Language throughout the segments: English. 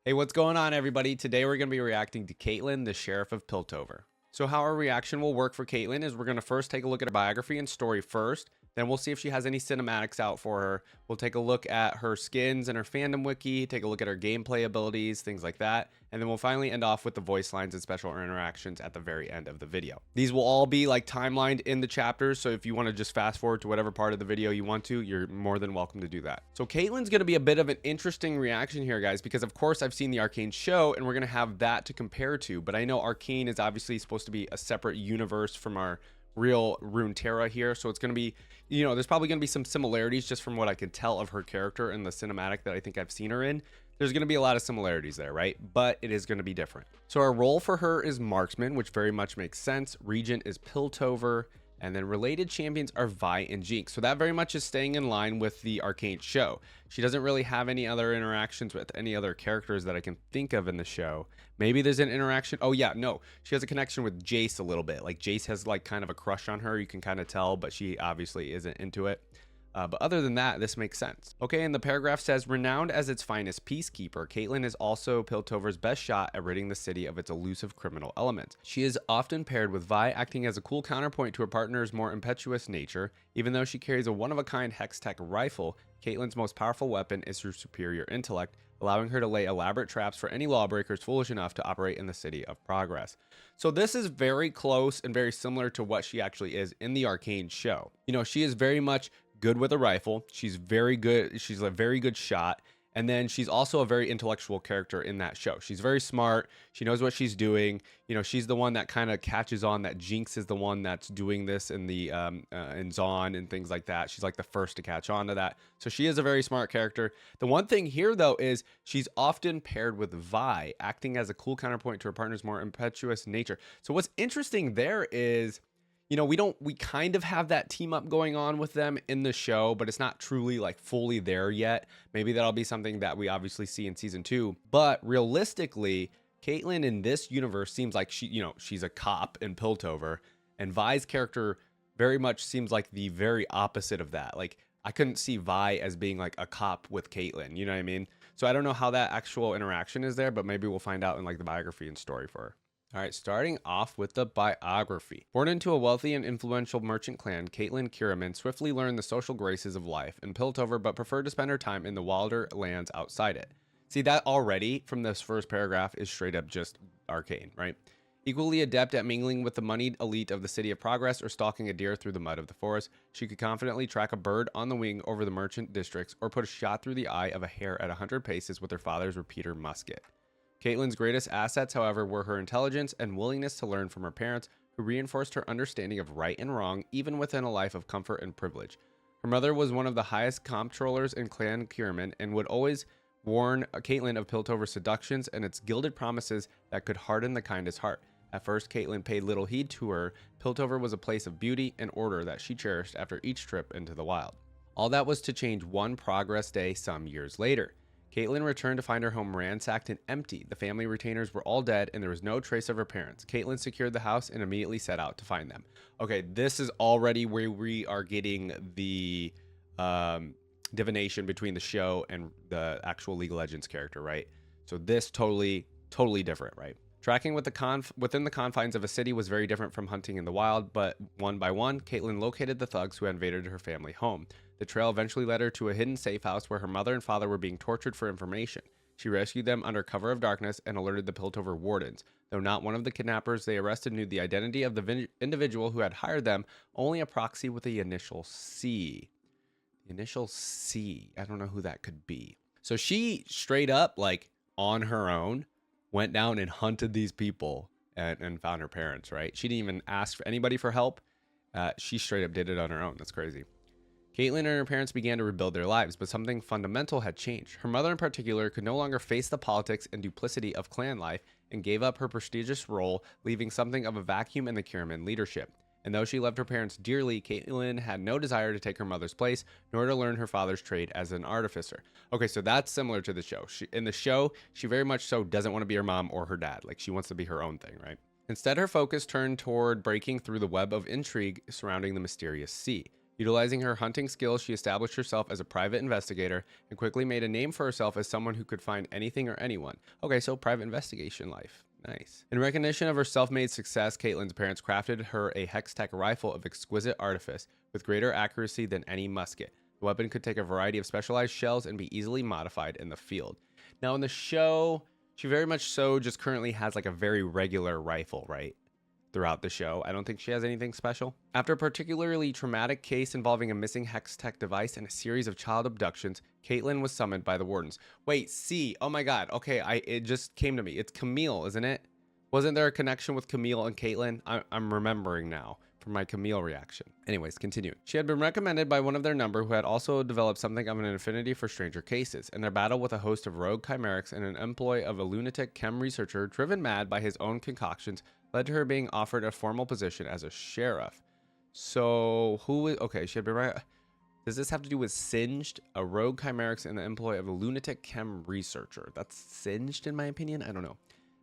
Hey, what's going on, everybody? Today we're going to be reacting to Caitlyn, the Sheriff of Piltover. So how our reaction will work for Caitlyn is we're going to first take a look at her biography and story first. Then we'll see if she has any cinematics out for her. We'll take a look at her skins and her Fandom Wiki, take a look at her gameplay abilities, things like that. And then we'll finally end off with the voice lines and special interactions at the very end of the video. These will all be like timelined in the chapters, so if you want to just fast forward to whatever part of the video you want to, you're more than welcome to do that. So Caitlyn's going to be a bit of an interesting reaction here, guys, because of course I've seen the Arcane show and we're going to have that to compare to, but I know Arcane is obviously supposed to be a separate universe from our real Runeterra here, so it's going to be, you know, there's probably going to be some similarities just from what I can tell of her character in the cinematic that I think I've seen her in. There's going to be a lot of similarities there, right? But it is going to be different. So our role for her is marksman, which very much makes sense. Regent is Piltover, and then related champions are Vi and Jinx. So that very much is staying in line with the Arcane show. She doesn't really have any other interactions with any other characters that I can think of in the show. Maybe there's an interaction. Oh yeah, no, she has a connection with Jayce a little bit. Like Jayce has like kind of a crush on her. You can kind of tell, but she obviously isn't into it. But other than that, this makes sense. Okay, and the paragraph says, renowned as its finest peacekeeper, Caitlyn is also Piltover's best shot at ridding the city of its elusive criminal elements. She is often paired with Vi, acting as a cool counterpoint to her partner's more impetuous nature. Even though she carries a one-of-a-kind hex-tech rifle, Caitlyn's most powerful weapon is her superior intellect, allowing her to lay elaborate traps for any lawbreakers foolish enough to operate in the City of Progress. So this is very close and very similar to what she actually is in the Arcane show. You know, she is very much good with a rifle. She's very good. She's a very good shot. And then she's also a very intellectual character in that show. She's very smart. She knows what she's doing. You know, she's the one that kind of catches on that Jinx is the one that's doing this in the in Zon and things like that. She's like the first to catch on to that. So she is a very smart character. The one thing here though is she's often paired with Vi, acting as a cool counterpoint to her partner's more impetuous nature. So what's interesting there is, you know, we kind of have that team up going on with them in the show, but it's not truly like fully there yet. Maybe that'll be something that we obviously see in season 2. But realistically, Caitlyn in this universe seems like she's a cop in Piltover, and Vi's character very much seems like the very opposite of that. Like I couldn't see Vi as being like a cop with Caitlyn, you know what I mean? So I don't know how that actual interaction is there, but maybe we'll find out in like the biography and story for her. All right, starting off with the biography. Born into a wealthy and influential merchant clan, Caitlyn Kiraman swiftly learned the social graces of life in Piltover, but preferred to spend her time in the wilder lands outside it. See, that already from this first paragraph is straight up just Arcane, right? Equally adept at mingling with the moneyed elite of the City of Progress or stalking a deer through the mud of the forest, she could confidently track a bird on the wing over the merchant districts or put a shot through the eye of a hare at 100 paces with her father's repeater musket. Caitlyn's greatest assets, however, were her intelligence and willingness to learn from her parents, who reinforced her understanding of right and wrong, even within a life of comfort and privilege. Her mother was one of the highest comptrollers in Clan Kiraman and would always warn Caitlyn of Piltover's seductions and its gilded promises that could harden the kindest heart. At first, Caitlyn paid little heed to her. Piltover was a place of beauty and order that she cherished after each trip into the wild. All that was to change one Progress day some years later. Caitlyn returned to find her home ransacked and empty. The family retainers were all dead and there was no trace of her parents. Caitlyn secured the house and immediately set out to find them. Okay, this is already where we are getting the divination between the show and the actual League of Legends character, right? So this totally different, right? Tracking within the confines of a city was very different from hunting in the wild, but one by one, Caitlyn located the thugs who had invaded her family home. The trail eventually led her to a hidden safe house where her mother and father were being tortured for information. She rescued them under cover of darkness and alerted the Piltover wardens. Though not one of the kidnappers they arrested knew the identity of the individual who had hired them, only a proxy with the initial C. The initial C. I don't know who that could be. So she straight up, like on her own, went down and hunted these people and found her parents, right? She didn't even ask for anybody for help. She straight up did it on her own. That's crazy. Caitlyn and her parents began to rebuild their lives, but something fundamental had changed. Her mother in particular could no longer face the politics and duplicity of clan life and gave up her prestigious role, leaving something of a vacuum in the Kiraman leadership. And though she loved her parents dearly, Caitlyn had no desire to take her mother's place, nor to learn her father's trade as an artificer. Okay, so that's similar to the show. In the show, she very much so doesn't want to be her mom or her dad. Like, she wants to be her own thing, right? Instead, her focus turned toward breaking through the web of intrigue surrounding the mysterious sea. Utilizing her hunting skills, she established herself as a private investigator and quickly made a name for herself as someone who could find anything or anyone. Okay, so private investigation life. Nice. In recognition of her self-made success, Caitlyn's parents crafted her a Hextech rifle of exquisite artifice with greater accuracy than any musket. The weapon could take a variety of specialized shells and be easily modified in the field. Now in the show, she very much so just currently has like a very regular rifle, right? Throughout the show, I don't think she has anything special. After a particularly traumatic case involving a missing Hextech device and a series of child abductions, Caitlyn was summoned by the wardens. Wait, C. Oh my god. Okay, it just came to me. It's Camille, isn't it? Wasn't there a connection with Camille and Caitlyn? I'm remembering now from my Camille reaction. Anyways, continue. She had been recommended by one of their number who had also developed something of an affinity for stranger cases. In their battle with a host of rogue chimerics and an employ of a lunatic chem researcher driven mad by his own concoctions, led to her being offered a formal position as a sheriff. So who is, okay, she had been right. Does this have to do with Singed, a rogue chimerics in the employ of a lunatic chem researcher? That's Singed in my opinion? I don't know.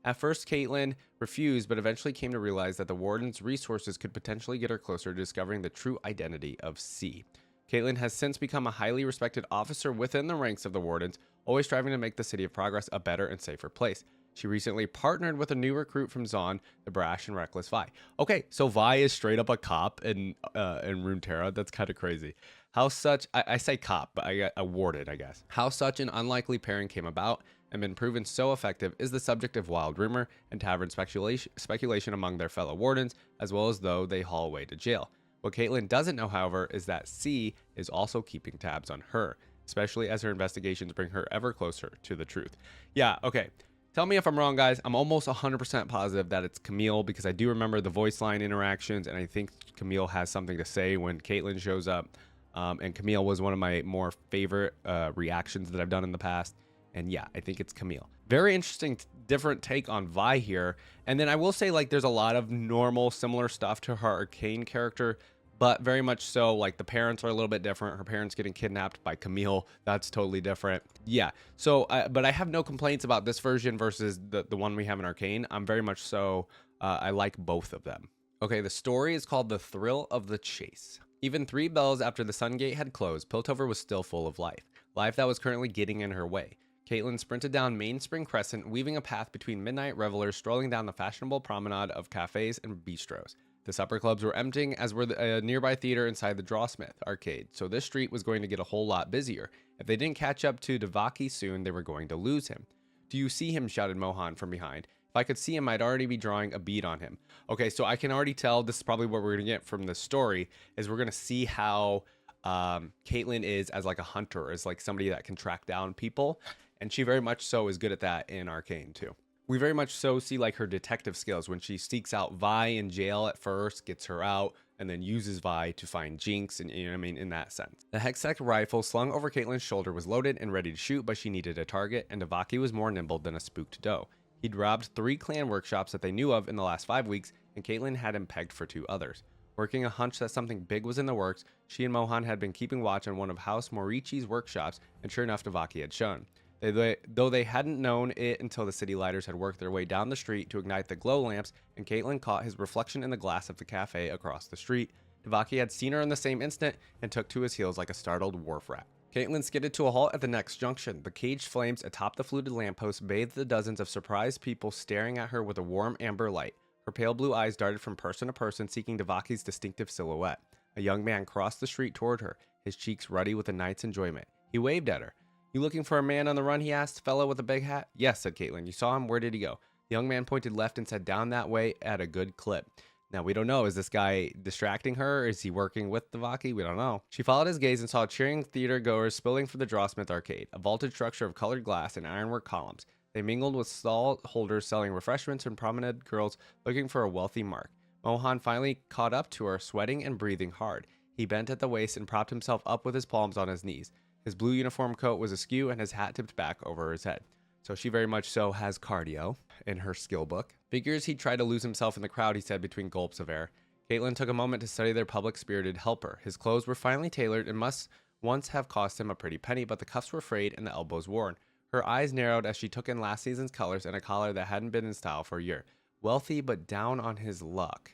At first, Caitlyn refused, but eventually came to realize that the warden's resources could potentially get her closer to discovering the true identity of C. Caitlyn has since become a highly respected officer within the ranks of the wardens, always striving to make the City of Progress a better and safer place. She recently partnered with a new recruit from Zon, the brash and reckless Vi. Okay, so Vi is straight up a cop in Runeterra. That's kind of crazy. How such, I say cop, but I got awarded, I guess. How such an unlikely pairing came about and been proven so effective is the subject of wild rumor and tavern speculation among their fellow wardens, as well as though they haul away to jail. What Caitlyn doesn't know, however, is that C is also keeping tabs on her, especially as her investigations bring her ever closer to the truth. Yeah, okay. Tell me if I'm wrong, guys. I'm almost 100% positive that it's Camille because I do remember the voice line interactions, and I think Camille has something to say when Caitlyn shows up. And Camille was one of my more favorite reactions that I've done in the past. And yeah, I think it's Camille. Very interesting, different take on Vi here. And then I will say, like, there's a lot of normal, similar stuff to her Arcane character, but very much so, like, the parents are a little bit different. Her parents getting kidnapped by Camille, that's totally different. Yeah, so, but I have no complaints about this version versus the one we have in Arcane. I'm very much so, I like both of them. Okay, the story is called The Thrill of the Chase. Even 3 bells after the Sun Gate had closed, Piltover was still full of life. Life that was currently getting in her way. Caitlyn sprinted down Mainspring Crescent, weaving a path between midnight revelers strolling down the fashionable promenade of cafes and bistros. The supper clubs were emptying, as were a nearby theater inside the Drawsmith arcade, so this street was going to get a whole lot busier. If they didn't catch up to Devaki soon, they were going to lose him. "Do you see him?" shouted Mohan from behind. "If I could see him, I'd already be drawing a bead on him." Okay, so I can already tell this is probably what we're going to get from the story, is we're going to see how Caitlyn is as like a hunter, as like somebody that can track down people. And she very much so is good at that in Arcane too. We very much so see like her detective skills when she seeks out Vi in jail at first, gets her out, and then uses Vi to find Jinx, and you know what I mean, in that sense. The Hextech rifle slung over Caitlyn's shoulder was loaded and ready to shoot, but she needed a target, and Devaki was more nimble than a spooked doe. He'd robbed 3 clan workshops that they knew of in the last 5 weeks, and Caitlyn had him pegged for 2 others. Working a hunch that something big was in the works, she and Mohan had been keeping watch on one of House Morichi's workshops, and sure enough, Devaki had shown. Though they hadn't known it until the city lighters had worked their way down the street to ignite the glow lamps, and Caitlyn caught his reflection in the glass of the cafe across the street. Devaki had seen her in the same instant and took to his heels like a startled wharf rat. Caitlyn skidded to a halt at the next junction. The caged flames atop the fluted lamppost bathed the dozens of surprised people staring at her with a warm amber light. Her pale blue eyes darted from person to person, seeking Devaki's distinctive silhouette. A young man crossed the street toward her, his cheeks ruddy with a night's enjoyment. He waved at her. "You looking for a man on the run?" he asked. "Fellow with a big hat?" "Yes," said Caitlyn. "You saw him? Where did he go?" The young man pointed left and said, "Down that way at a good clip." Now, we don't know. Is this guy distracting her? Is he working with Devaki? We don't know. She followed his gaze and saw cheering theater goers spilling for the Drawsmith arcade, a vaulted structure of colored glass and ironwork columns. They mingled with stall holders selling refreshments and promenade girls looking for a wealthy mark. Mohan finally caught up to her, sweating and breathing hard. He bent at the waist and propped himself up with his palms on his knees. His blue uniform coat was askew and his hat tipped back over his head. So she very much so has cardio in her skill book. Figures he'd try to lose himself in the crowd, he said between gulps of air. Caitlyn took a moment to study their public-spirited helper. His clothes were finely tailored and must once have cost him a pretty penny, but the cuffs were frayed and the elbows worn. Her eyes narrowed as she took in last season's colors and a collar that hadn't been in style for a year. Wealthy, but down on his luck.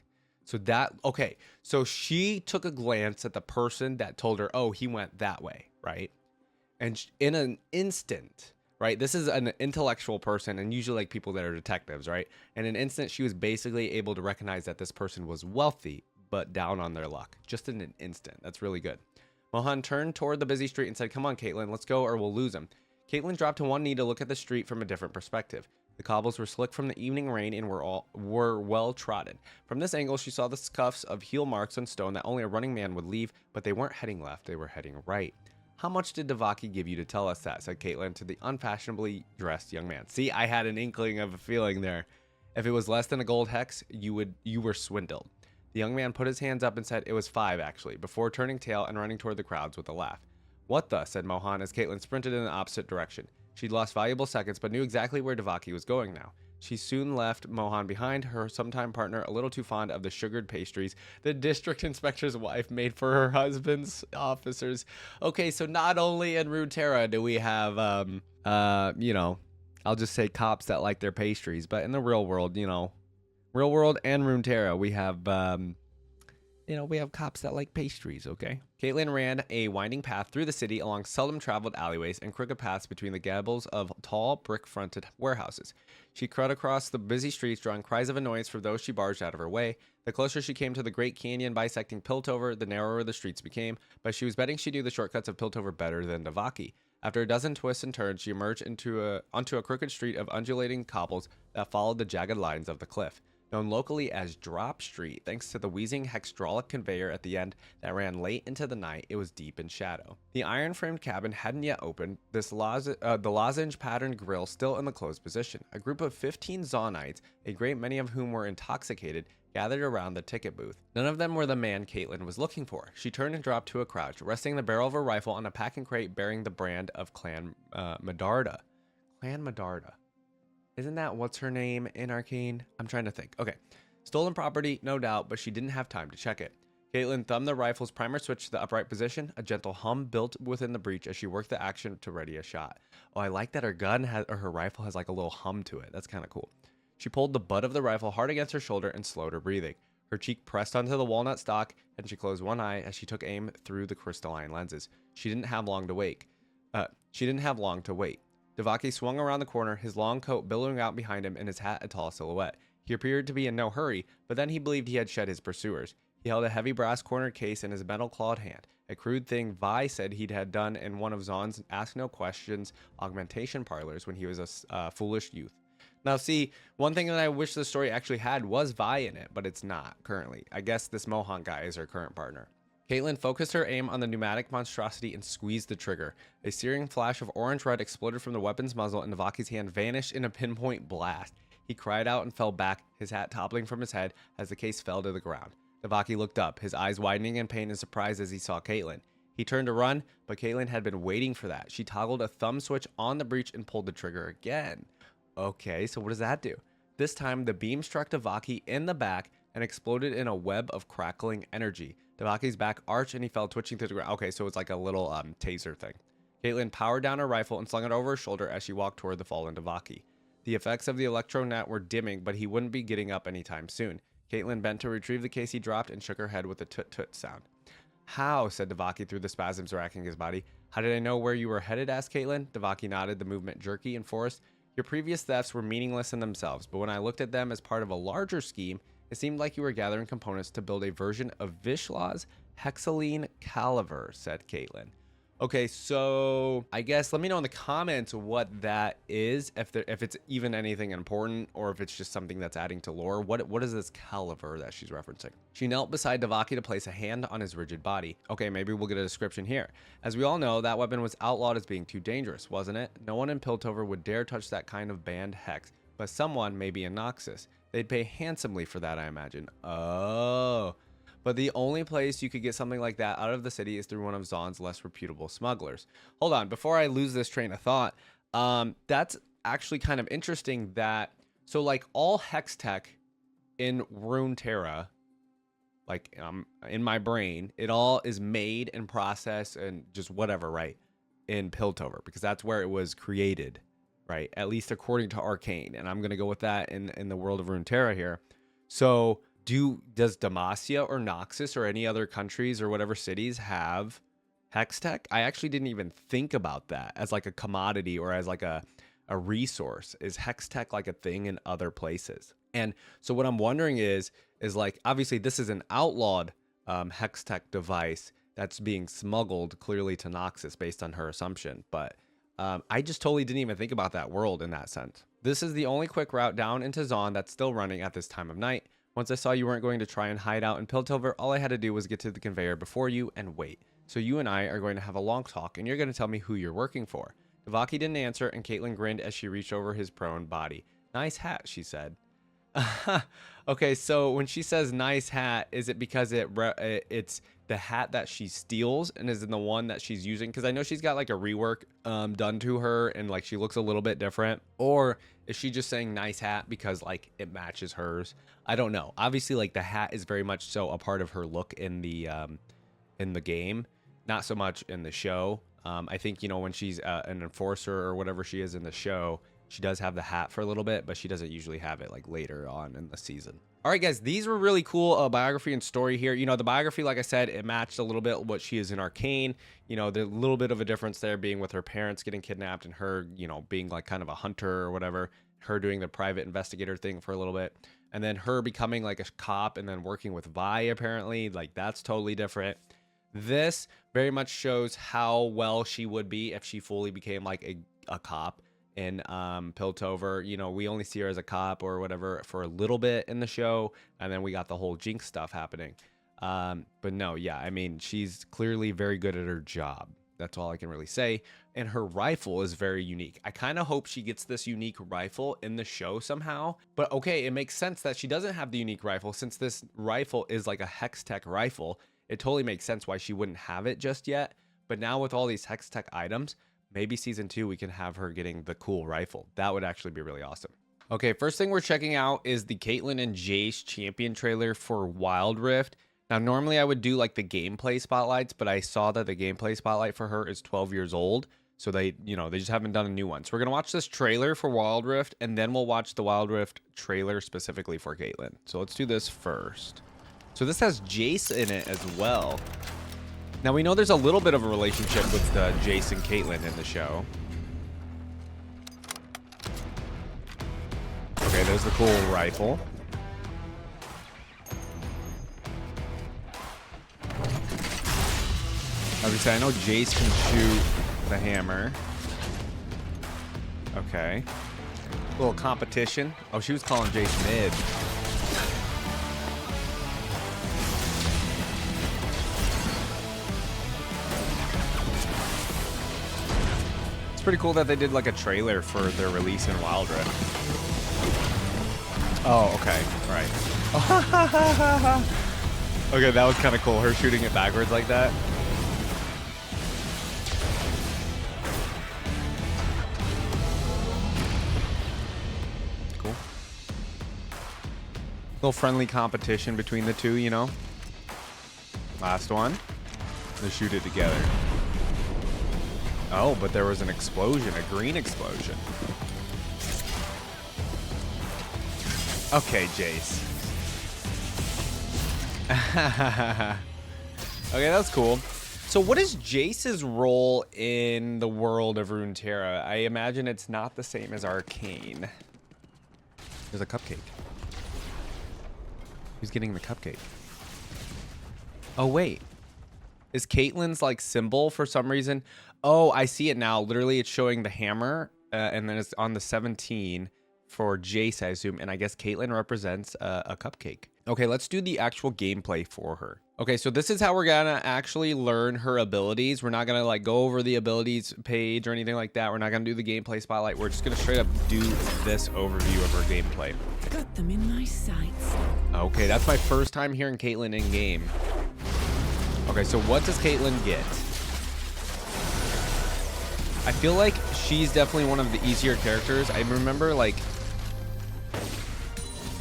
So that, okay. So she took a glance at the person that told her, oh, he went that way, right? And in an instant, right? This is an intellectual person, and usually like people that are detectives, right? In an instant, she was basically able to recognize that this person was wealthy, but down on their luck. Just in an instant. That's really good. Mohan turned toward the busy street and said, come on, Caitlyn, let's go or we'll lose him. Caitlyn dropped to one knee to look at the street from a different perspective. The cobbles were slick from the evening rain and were well trodden. From this angle, she saw the scuffs of heel marks on stone that only a running man would leave, but they weren't heading left, they were heading right. How much did Devaki give you to tell us that? Said Caitlyn to the unfashionably dressed young man. See, I had an inkling of a feeling there. If it was less than a gold hex, you were swindled. The young man put his hands up and said it was 5 actually, before turning tail and running toward the crowds with a laugh. What the? Said Mohan as Caitlyn sprinted in the opposite direction. She'd lost valuable seconds, but knew exactly where Devaki was going now. She soon left Mohan behind, her sometime partner a little too fond of the sugared pastries the district inspector's wife made for her husband's officers. Okay, so not only in Runeterra do we have, you know, I'll just say cops that like their pastries, but in the real world, you know, real world and Runeterra, we have, you know, we have cops that like pastries, okay? Caitlyn ran a winding path through the city along seldom-traveled alleyways and crooked paths between the gables of tall, brick-fronted warehouses. She crowded across the busy streets, drawing cries of annoyance for those she barged out of her way. The closer she came to the great canyon bisecting Piltover, the narrower the streets became, but she was betting she knew the shortcuts of Piltover better than Devaki. After a dozen twists and turns, she emerged onto a crooked street of undulating cobbles that followed the jagged lines of the cliff. Known locally as Drop Street, thanks to the wheezing hexdraulic conveyor at the end that ran late into the night, it was deep in shadow. The iron-framed cabin hadn't yet opened, the lozenge-patterned grill still in the closed position. A group of 15 Zonites, a great many of whom were intoxicated, gathered around the ticket booth. None of them were the man Caitlyn was looking for. She turned and dropped to a crouch, resting the barrel of her rifle on a packing crate bearing the brand of Clan Medarda. Clan Medarda. Isn't that what's her name in Arcane? I'm trying to think. Okay. Stolen property, no doubt, but she didn't have time to check it. Caitlyn thumbed the rifle's primer switch to the upright position. A gentle hum built within the breech as she worked the action to ready a shot. Oh, I like that her her rifle has like a little hum to it. That's kind of cool. She pulled the butt of the rifle hard against her shoulder and slowed her breathing. Her cheek pressed onto the walnut stock, and she closed one eye as she took aim through the crystalline lenses. She didn't have long to wait. Devaki swung around the corner, his long coat billowing out behind him and his hat a tall silhouette. He appeared to be in no hurry, but then he believed he had shed his pursuers. He held a heavy brass-cornered case in his metal-clawed hand, a crude thing Vi said he'd had done in one of Zon's ask-no-questions augmentation parlors when he was a foolish youth. Now, see, one thing that I wish the story actually had was Vi in it, but it's not currently. I guess this Mohan guy is her current partner. Caitlyn focused her aim on the pneumatic monstrosity and squeezed the trigger. A searing flash of orange-red exploded from the weapon's muzzle and Devaki's hand vanished in a pinpoint blast. He cried out and fell back, his hat toppling from his head as the case fell to the ground. Devaki looked up, his eyes widening in pain and surprise as he saw Caitlyn. He turned to run, but Caitlyn had been waiting for that. She toggled a thumb switch on the breech and pulled the trigger again. Okay, so what does that do? This time, the beam struck Devaki in the back and exploded in a web of crackling energy. Devaki's back arched and he fell twitching to the ground. Okay, so it's like a little taser thing. Caitlyn powered down her rifle and slung it over her shoulder as she walked toward the fallen Devaki. The effects of the electronet were dimming, but he wouldn't be getting up anytime soon. Caitlyn bent to retrieve the case he dropped and shook her head with a tut-tut sound. How? Said Devaki through the spasms racking his body. How did I know where you were headed? Asked Caitlyn. Devaki nodded, the movement jerky and forced. Your previous thefts were meaningless in themselves, but when I looked at them as part of a larger scheme, it seemed like you were gathering components to build a version of Vishlaw's Hexaline Caliver, said Caitlyn. Okay, so I guess let me know in the comments what that is, if it's even anything important, or if it's just something that's adding to lore. What is this caliver that she's referencing? She knelt beside Devaki to place a hand on his rigid body. Okay, maybe we'll get a description here. As we all know, that weapon was outlawed as being too dangerous, wasn't it? No one in Piltover would dare touch that kind of banned hex, but someone, maybe in Noxus. They'd pay handsomely for that, I imagine. Oh. But the only place you could get something like that out of the city is through one of Zon's less reputable smugglers. Hold on, before I lose this train of thought, that's actually kind of interesting that, so like all hex tech in Runeterra, like in my brain, it all is made and processed and just whatever, right, in Piltover, because that's where it was created, right, at least according to Arcane, and I'm going to go with that in the world of Runeterra here. So Does Demacia or Noxus or any other countries or whatever cities have hex tech? I actually didn't even think about that as like a commodity or as like a resource. Is hex tech like a thing in other places? And so what I'm wondering is like, obviously this is an outlawed hex tech device that's being smuggled clearly to Noxus based on her assumption. But I just totally didn't even think about that world in that sense. This is the only quick route down into Zaun that's still running at this time of night. Once I saw you weren't going to try and hide out in Piltover, all I had to do was get to the conveyor before you and wait. So you and I are going to have a long talk, and you're going to tell me who you're working for. Devaki didn't answer, and Caitlyn grinned as she reached over his prone body. Nice hat, she said. Okay, so when she says nice hat, is it because it's the hat that she steals and is in the one that she's using? Because I know she's got like a rework done to her and like she looks a little bit different. Or is she just saying nice hat because like it matches hers? I don't know. Obviously, like the hat is very much so a part of her look in the game, not so much in the show. I think, you know, when she's an enforcer or whatever she is in the show, she does have the hat for a little bit, but she doesn't usually have it like later on in the season. All right, guys, these were really cool biography and story here. You know, the biography, like I said, it matched a little bit what she is in Arcane. You know, the little bit of a difference there being with her parents getting kidnapped and her, you know, being like kind of a hunter or whatever, her doing the private investigator thing for a little bit, and then her becoming like a cop and then working with Vi, apparently. Like, that's totally different. This very much shows how well she would be if she fully became like a cop in Piltover. You know, we only see her as a cop or whatever for a little bit in the show, and then we got the whole Jinx stuff happening. But no, yeah, I mean, she's clearly very good at her job. That's all I can really say. And her rifle is very unique. I kind of hope she gets this unique rifle in the show somehow. But okay, it makes sense that she doesn't have the unique rifle since this rifle is like a hex tech rifle. It totally makes sense why she wouldn't have it just yet. But now with all these hex tech items, maybe season 2 we can have her getting the cool rifle. That would actually be really awesome. Okay, first thing we're checking out is the Caitlyn and Jayce champion trailer for Wild Rift. Now, normally I would do like the gameplay spotlights, but I saw that the gameplay spotlight for her is 12 years old. So they, you know, they just haven't done a new one. So we're going to watch this trailer for Wild Rift, and then we'll watch the Wild Rift trailer specifically for Caitlyn. So let's do this first. So this has Jayce in it as well. Now, we know there's a little bit of a relationship with Jayce and Caitlyn in the show. Okay, there's the cool rifle. Obviously, I know Jayce can shoot the hammer. Okay. A little competition. Oh, she was calling Jayce mid. It's pretty cool that they did like a trailer for their release in Wild Rift. Oh, okay. Right. Okay, that was kind of cool. Her shooting it backwards like that. Cool. Little friendly competition between the two, you know. Last one. They shoot it together. Oh, but there was an explosion, a green explosion. Okay, Jayce. Okay, that's cool. So what is Jayce's role in the world of Runeterra? I imagine it's not the same as Arcane. There's a cupcake. Who's getting the cupcake? Oh, wait. Is Caitlyn's like symbol for some reason? Oh, I see it now. Literally, it's showing the hammer, and then it's on the 17 for Jayce, I assume. And I guess Caitlyn represents a cupcake. Okay, let's do the actual gameplay for her. Okay, so this is how we're gonna actually learn her abilities. We're not gonna like go over the abilities page or anything like that. We're not gonna do the gameplay spotlight. We're just gonna straight up do this overview of her gameplay. Got them in my sights. Okay, that's my first time hearing Caitlyn in game. Okay, so what does Caitlyn get? I feel like she's definitely one of the easier characters. I remember, like,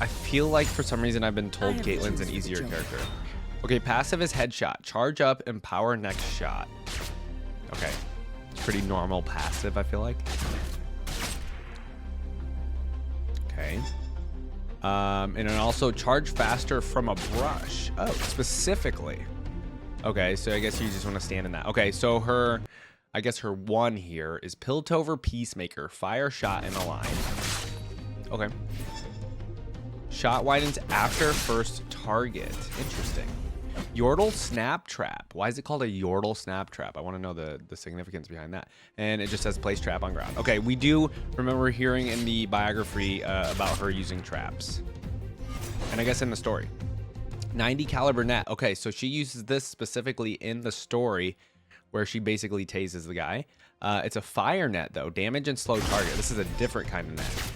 I feel like for some reason I've been told Caitlyn's an easier character. Okay, passive is headshot. Charge up, empower next shot. Okay, it's pretty normal passive, I feel like. Okay. And then also charge faster from a brush. Oh, specifically. Okay, so I guess you just want to stand in that. Okay, so her, I guess her one here is Piltover Peacemaker. Fire shot in a line. Okay. Shot widens after first target. Interesting. Yordle Snap Trap. Why is it called a Yordle Snap Trap? I want to know the significance behind that. And it just says place trap on ground. Okay, we do remember hearing in the biography about her using traps. And I guess in the story. 90 caliber net. Okay, so she uses this specifically in the story where she basically tases the guy. It's a fire net though. Damage and slow target. This is a different kind of net.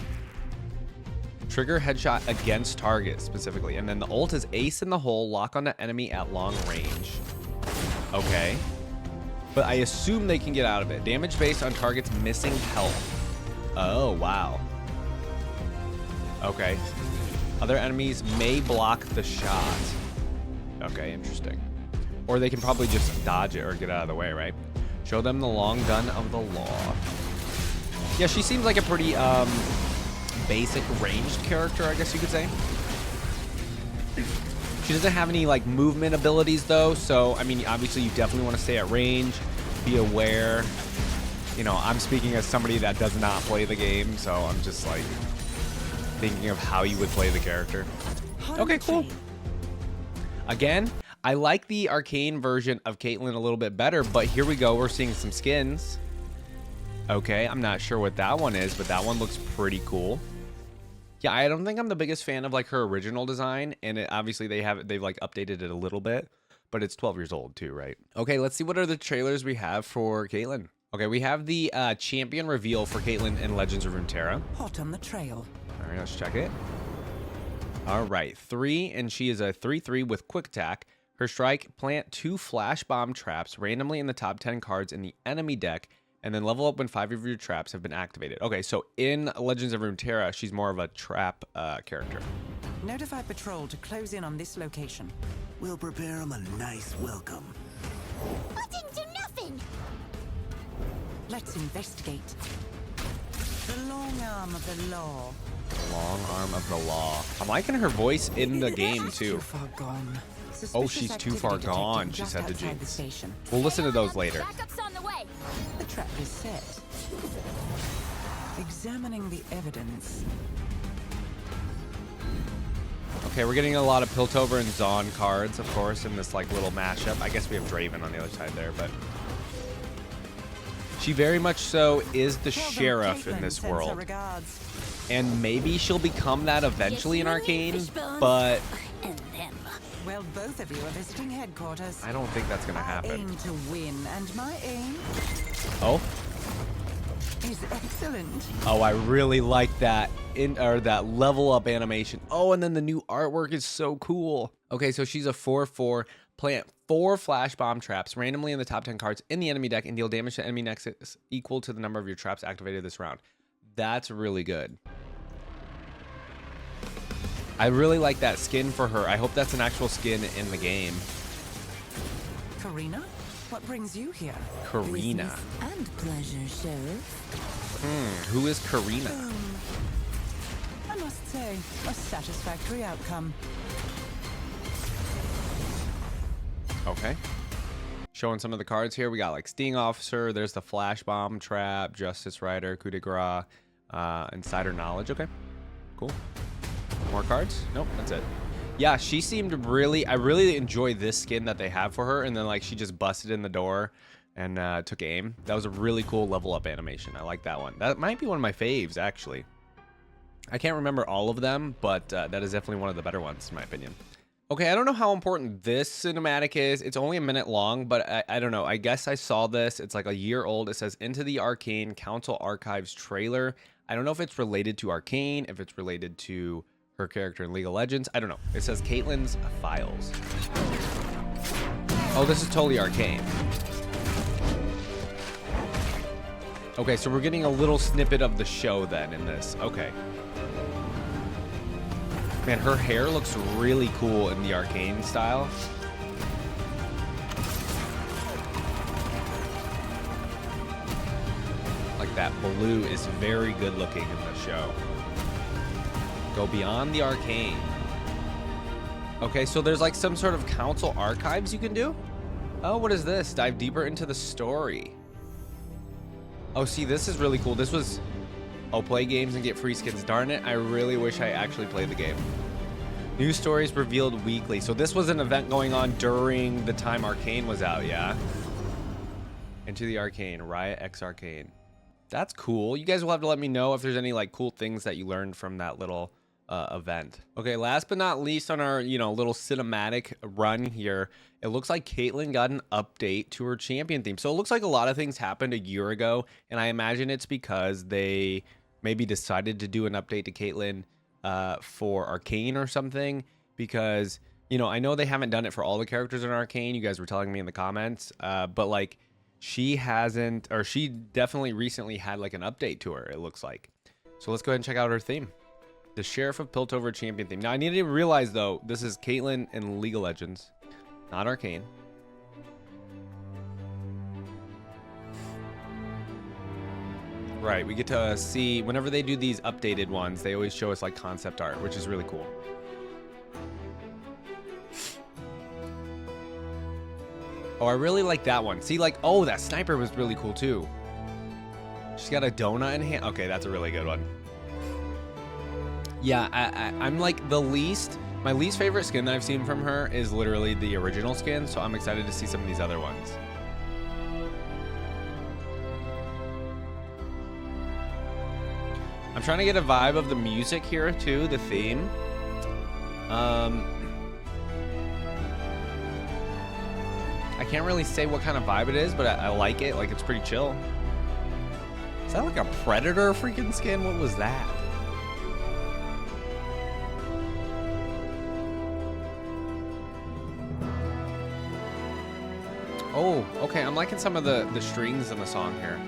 Trigger headshot against target specifically. And then the ult is ace in the hole, lock on the enemy at long range. Okay. But I assume they can get out of it. Damage based on target's missing health. Oh, wow. Okay. Other enemies may block the shot. Okay, interesting. Or they can probably just dodge it or get out of the way, right? Show them the long gun of the law. Yeah, she seems like a pretty basic ranged character, I guess you could say. She doesn't have any like movement abilities though, so I mean obviously you definitely want to stay at range, be aware. You know, I'm speaking as somebody that does not play the game, so I'm just like thinking of how you would play the character. Okay, cool. Again, I like the Arcane version of Caitlyn a little bit better, but here we go, we're seeing some skins. Okay, I'm not sure what that one is, but that one looks pretty cool. Yeah, I don't think I'm the biggest fan of like her original design, and it, obviously they've like updated it a little bit, but it's 12 years old too, right? Okay, let's see what are the trailers we have for Caitlyn. Okay, we have the champion reveal for Caitlyn in Legends of Runeterra. Hot on the trail. All right, let's check it. All right, 3, and she is a 3/3 with quick attack. Her strike, plant 2 flash bomb traps randomly in the top 10 cards in the enemy deck, and then level up when 5 of your traps have been activated. Okay, so in Legends of Runeterra, she's more of a trap character. Notify patrol to close in on this location. We'll prepare them a nice welcome. I didn't do nothing! Let's investigate. The long arm of the law. Long arm of the law. I'm liking her voice in the game too. Too far gone. Oh, she's too far gone, she said to Jayce. We'll listen to those later. Backup's on the way. The trap is set. Examining the evidence. Okay, we're getting a lot of Piltover and Zaun cards, of course, in this like little mashup. I guess we have Draven on the other side there, but she very much so is the sheriff in this world. And maybe she'll become that eventually in Arcane, but And them. Well, both of you are visiting headquarters. I don't think that's gonna I happen. aim to win, and my aim Oh, is excellent. oh, I really like that that level up animation. Oh, and then the new artwork is so cool. Okay, so she's a 4/4. Plant 4 flash bomb traps randomly in the top 10 cards in the enemy deck and deal damage to enemy nexus equal to the number of your traps activated this round. That's really good. I really like that skin for her. I hope that's an actual skin in the game. Karina, what brings you here? Karina. Business and pleasure, Sheriff. Who is Karina? I must say, a satisfactory outcome. Okay. Showing some of the cards here. We got like Sting Officer. There's the Flash Bomb Trap, Justice Rider, Coup de Grace, Insider Knowledge. Okay, cool. More cards? Nope, that's it. Yeah, she seemed really, I really enjoy this skin that they have for her. And then like she just busted in the door and took aim. That was a really cool level up animation. I like that one. That might be one of my faves actually. I can't remember all of them, but that is definitely one of the better ones in my opinion. Okay, I don't know how important this cinematic is. It's only a minute long, but I don't know. I guess I saw this. It's like a year old. It says Into the Arcane Council Archives trailer. I don't know if it's related to Arcane, if it's related to her character in League of Legends. I don't know. It says Caitlyn's files. Oh, this is totally Arcane. Okay, so we're getting a little snippet of the show then in this. Okay. Man, her hair looks really cool in the Arcane style. Like that blue is very good looking in the show. Go beyond the Arcane. Okay, so there's like some sort of council archives you can do. Oh, what is this? Dive deeper into the story. Oh, see, this is really cool. This was, oh, play games and get free skins. Darn it, I really wish I actually played the game. New stories revealed weekly. So this was an event going on during the time Arcane was out, yeah? Into the Arcane, Riot X Arcane. That's cool. You guys will have to let me know if there's any like cool things that you learned from that little event. Okay, last but not least on our, little cinematic run here, it looks like Caitlyn got an update to her champion theme. So it looks like a lot of things happened a year ago, and I imagine it's because they maybe decided to do an update to Caitlyn for Arcane or something, because, I know they haven't done it for all the characters in Arcane. You guys were telling me in the comments, but like she hasn't, or she definitely recently had like an update to her, it looks like. So let's go ahead and check out her theme. The Sheriff of Piltover champion theme. Now, I need to realize, though, this is Caitlyn in League of Legends, not Arcane. Right, we get to see, whenever they do these updated ones, they always show us, like, concept art, which is really cool. Oh, I really like that one. See, like, oh, that sniper was really cool, too. She's got a donut in hand. Okay, that's a really good one. Yeah, I'm like my least favorite skin that I've seen from her is literally the original skin, so I'm excited to see some of these other ones. I'm trying to get a vibe of the music here too, the theme. I can't really say what kind of vibe it is, but I like it. Like, it's pretty chill. Is that like a Predator freaking skin? What was that? Oh, okay. I'm liking some of the strings in the song here.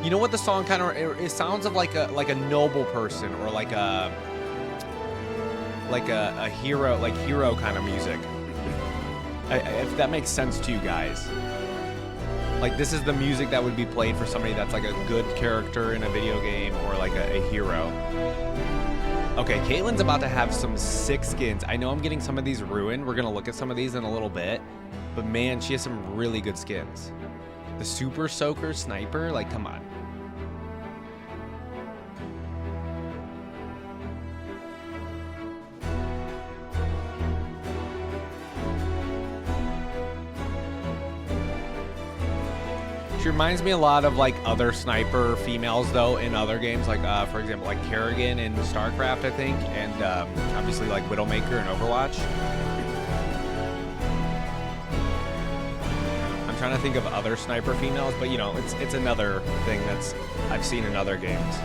You know what the song kind of, it sounds of like a noble person, or like a hero, like hero kind of music. If that makes sense to you guys. Like, this is the music that would be played for somebody that's like a good character in a video game, or like a hero. Okay, Caitlyn's about to have some sick skins. I know I'm getting some of these ruined. We're going to look at some of these in a little bit. But man, she has some really good skins. The Super Soaker Sniper, like, come on. She reminds me a lot of like other sniper females though in other games, like for example like Kerrigan in StarCraft, I think, and obviously like Widowmaker in Overwatch. I'm trying to think of other sniper females, but it's another thing that's I've seen in other games.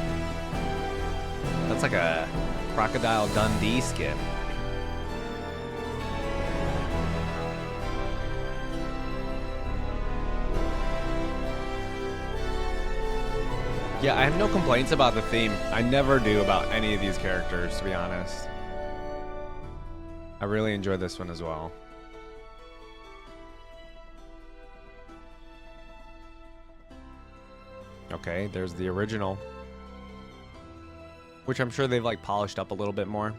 That's like a Crocodile Dundee skin. Yeah, I have no complaints about the theme. I never do about any of these characters, to be honest. I really enjoyed this one as well. Okay, there's the original, which I'm sure they've like polished up a little bit more.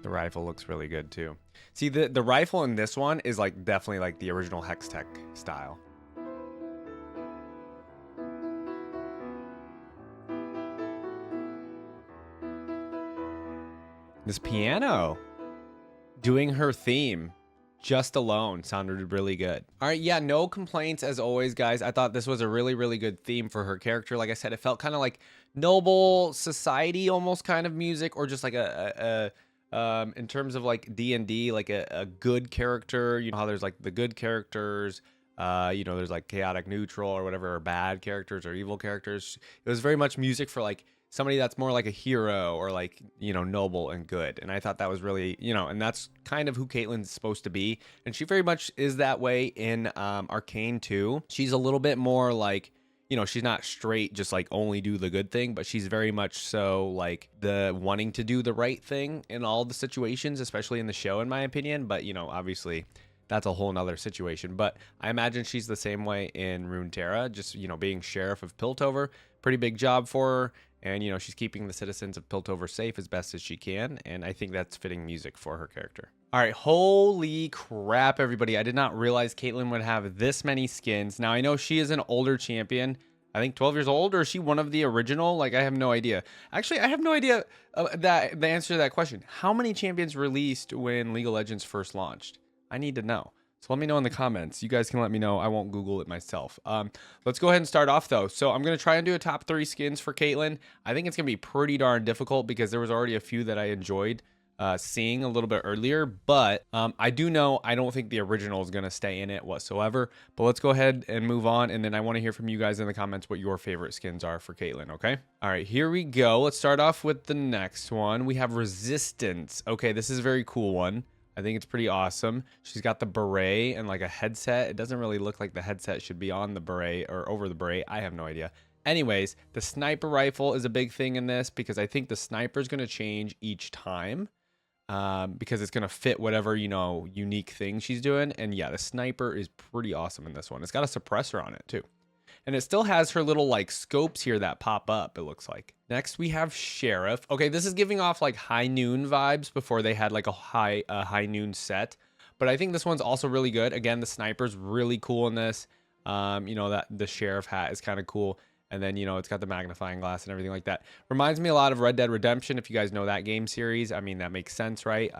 The rifle looks really good too. See, the rifle in this one is like definitely like the original Hextech style. This piano doing her theme just alone sounded really good. All right, yeah, no complaints as always, guys. I thought this was a really, really good theme for her character. Like I said, it felt kind of like noble society almost kind of music, or just like in terms of like D&D, like a good character. You know how there's like the good characters, there's like chaotic neutral or whatever, or bad characters or evil characters. It was very much music for like somebody that's more like a hero, or like, noble and good. And I thought that was really, and that's kind of who Caitlyn's supposed to be. And she very much is that way in Arcane too. She's a little bit more like, she's not straight, just like only do the good thing, but she's very much so like the wanting to do the right thing in all the situations, especially in the show, in my opinion. But, obviously that's a whole nother situation. But I imagine she's the same way in Runeterra, just, being Sheriff of Piltover, pretty big job for her. And, you know, she's keeping the citizens of Piltover safe as best as she can. And I think that's fitting music for her character. All right, holy crap, everybody. I did not realize Caitlyn would have this many skins. Now, I know she is an older champion. I think 12 years old, or is she one of the original? Like, I have no idea. Actually, I have no idea that the answer to that question. How many champions released when League of Legends first launched? I need to know. So let me know in the comments. You guys can let me know. I won't Google it myself. Let's go ahead and start off, though. So I'm going to try and do a top 3 skins for Caitlyn. I think it's going to be pretty darn difficult because there was already a few that I enjoyed seeing a little bit earlier, but I do know I don't think the original is going to stay in it whatsoever. But let's go ahead and move on, and then I want to hear from you guys in the comments what your favorite skins are for Caitlyn. Okay, all right, here we go. Let's start off with the next one. We have Resistance. Okay, this is a very cool one. I think it's pretty awesome. She's got the beret and like a headset. It doesn't really look like the headset should be on the beret or over the beret. I have no idea. Anyways, the sniper rifle is a big thing in this because I think the sniper is going to change each time. Because it's going to fit whatever, you know, unique thing she's doing. And yeah, the sniper is pretty awesome in this one. It's got a suppressor on it too. And it still has her little like scopes here that pop up, it looks like. Next, we have Sheriff. Okay, this is giving off like High Noon vibes before they had like a High Noon set. But I think this one's also really good. Again, the sniper's really cool in this. You know, that the Sheriff hat is kind of cool. And then, you know, it's got the magnifying glass and everything like that. Reminds me a lot of Red Dead Redemption, if you guys know that game series. I mean, that makes sense, right?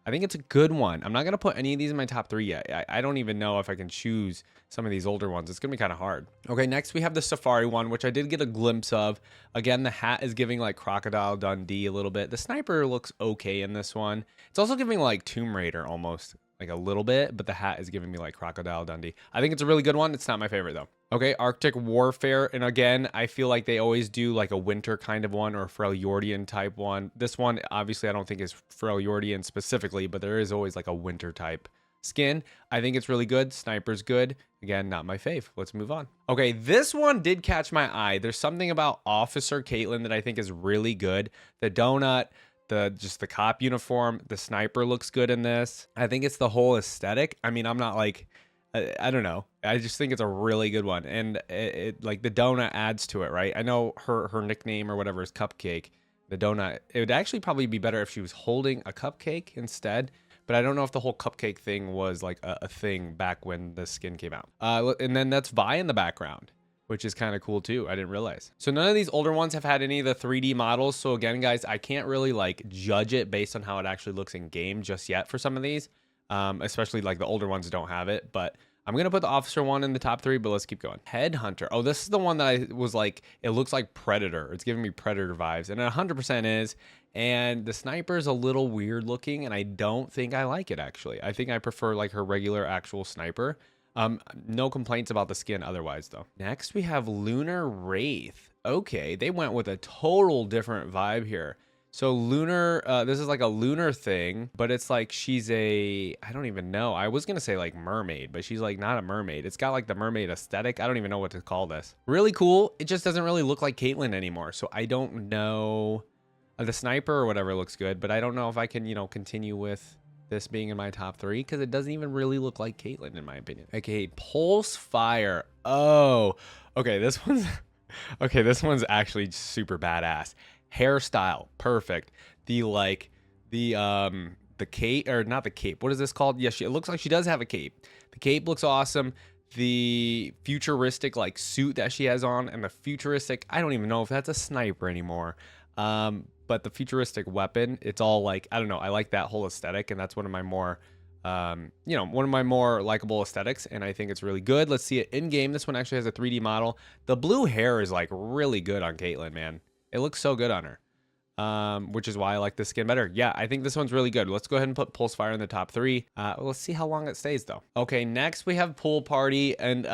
I think it's a good one. I'm not going to put any of these in my top 3 yet. I don't even know if I can choose some of these older ones. It's going to be kind of hard. Okay, next we have the Safari one, which I did get a glimpse of. Again, the hat is giving like Crocodile Dundee a little bit. The sniper looks okay in this one. It's also giving like Tomb Raider almost. Like a little bit, but the hat is giving me like Crocodile Dundee. I think it's a really good one. It's not my favorite though. Okay, Arctic Warfare. And again, I feel like they always do like a winter kind of one or a Freljordian type one. This one, obviously, I don't think is Freljordian specifically, but there is always like a winter type skin. I think it's really good. Sniper's good. Again, not my fave. Let's move on. Okay, this one did catch my eye. There's something about Officer Caitlyn that I think is really good. The donut, just the cop uniform, the sniper looks good in this. I think it's the whole aesthetic. I mean, I'm not like, I don't know. I just think it's a really good one. And it like the donut adds to it, right? I know her nickname or whatever is Cupcake. The donut, it would actually probably be better if she was holding a cupcake instead. But I don't know if the whole cupcake thing was like a thing back when the skin came out. And then that's Vi in the background, which is kind of cool too. I didn't realize. So none of these older ones have had any of the 3D models. So again, guys, I can't really like judge it based on how it actually looks in game just yet for some of these. Especially like the older ones don't have it, but I'm going to put the Officer one in the top 3, but let's keep going. Headhunter. Oh, this is the one that I was like, it looks like Predator. It's giving me Predator vibes, and it 100% is. And the sniper is a little weird looking, and I don't think I like it actually. I think I prefer like her regular actual sniper. No complaints about the skin otherwise though. Next we have Lunar Wraith. Okay, they went with a total different vibe here. So Lunar, this is like a lunar thing, but it's like she's I don't even know. I was gonna say like mermaid, but she's like not a mermaid. It's got like the mermaid aesthetic. I don't even know what to call this. Really cool. It just doesn't really look like Caitlyn anymore. So I don't know. The sniper or whatever looks good, but I don't know if I can, you know, continue with this being in my top 3 because it doesn't even really look like Caitlyn in my opinion. Okay, Pulse Fire. Oh, okay, this one's okay. This one's actually super badass. Hairstyle, perfect. The cape, or not the cape. What is this called? Yes, it looks like she does have a cape. The cape looks awesome. The futuristic like suit that she has on, and the futuristic, I don't even know if that's a sniper anymore. But the futuristic weapon, it's all like, I don't know. I like that whole aesthetic, and that's one of my more, you know, one of my more likable aesthetics, and I think it's really good. Let's see it in game. This one actually has a 3D model. The blue hair is like really good on Caitlyn, man. It looks so good on her, which is why I like this skin better. Yeah, I think this one's really good. Let's go ahead and put Pulse Fire in the top 3. Let's see how long it stays though. Okay, next we have Pool Party, and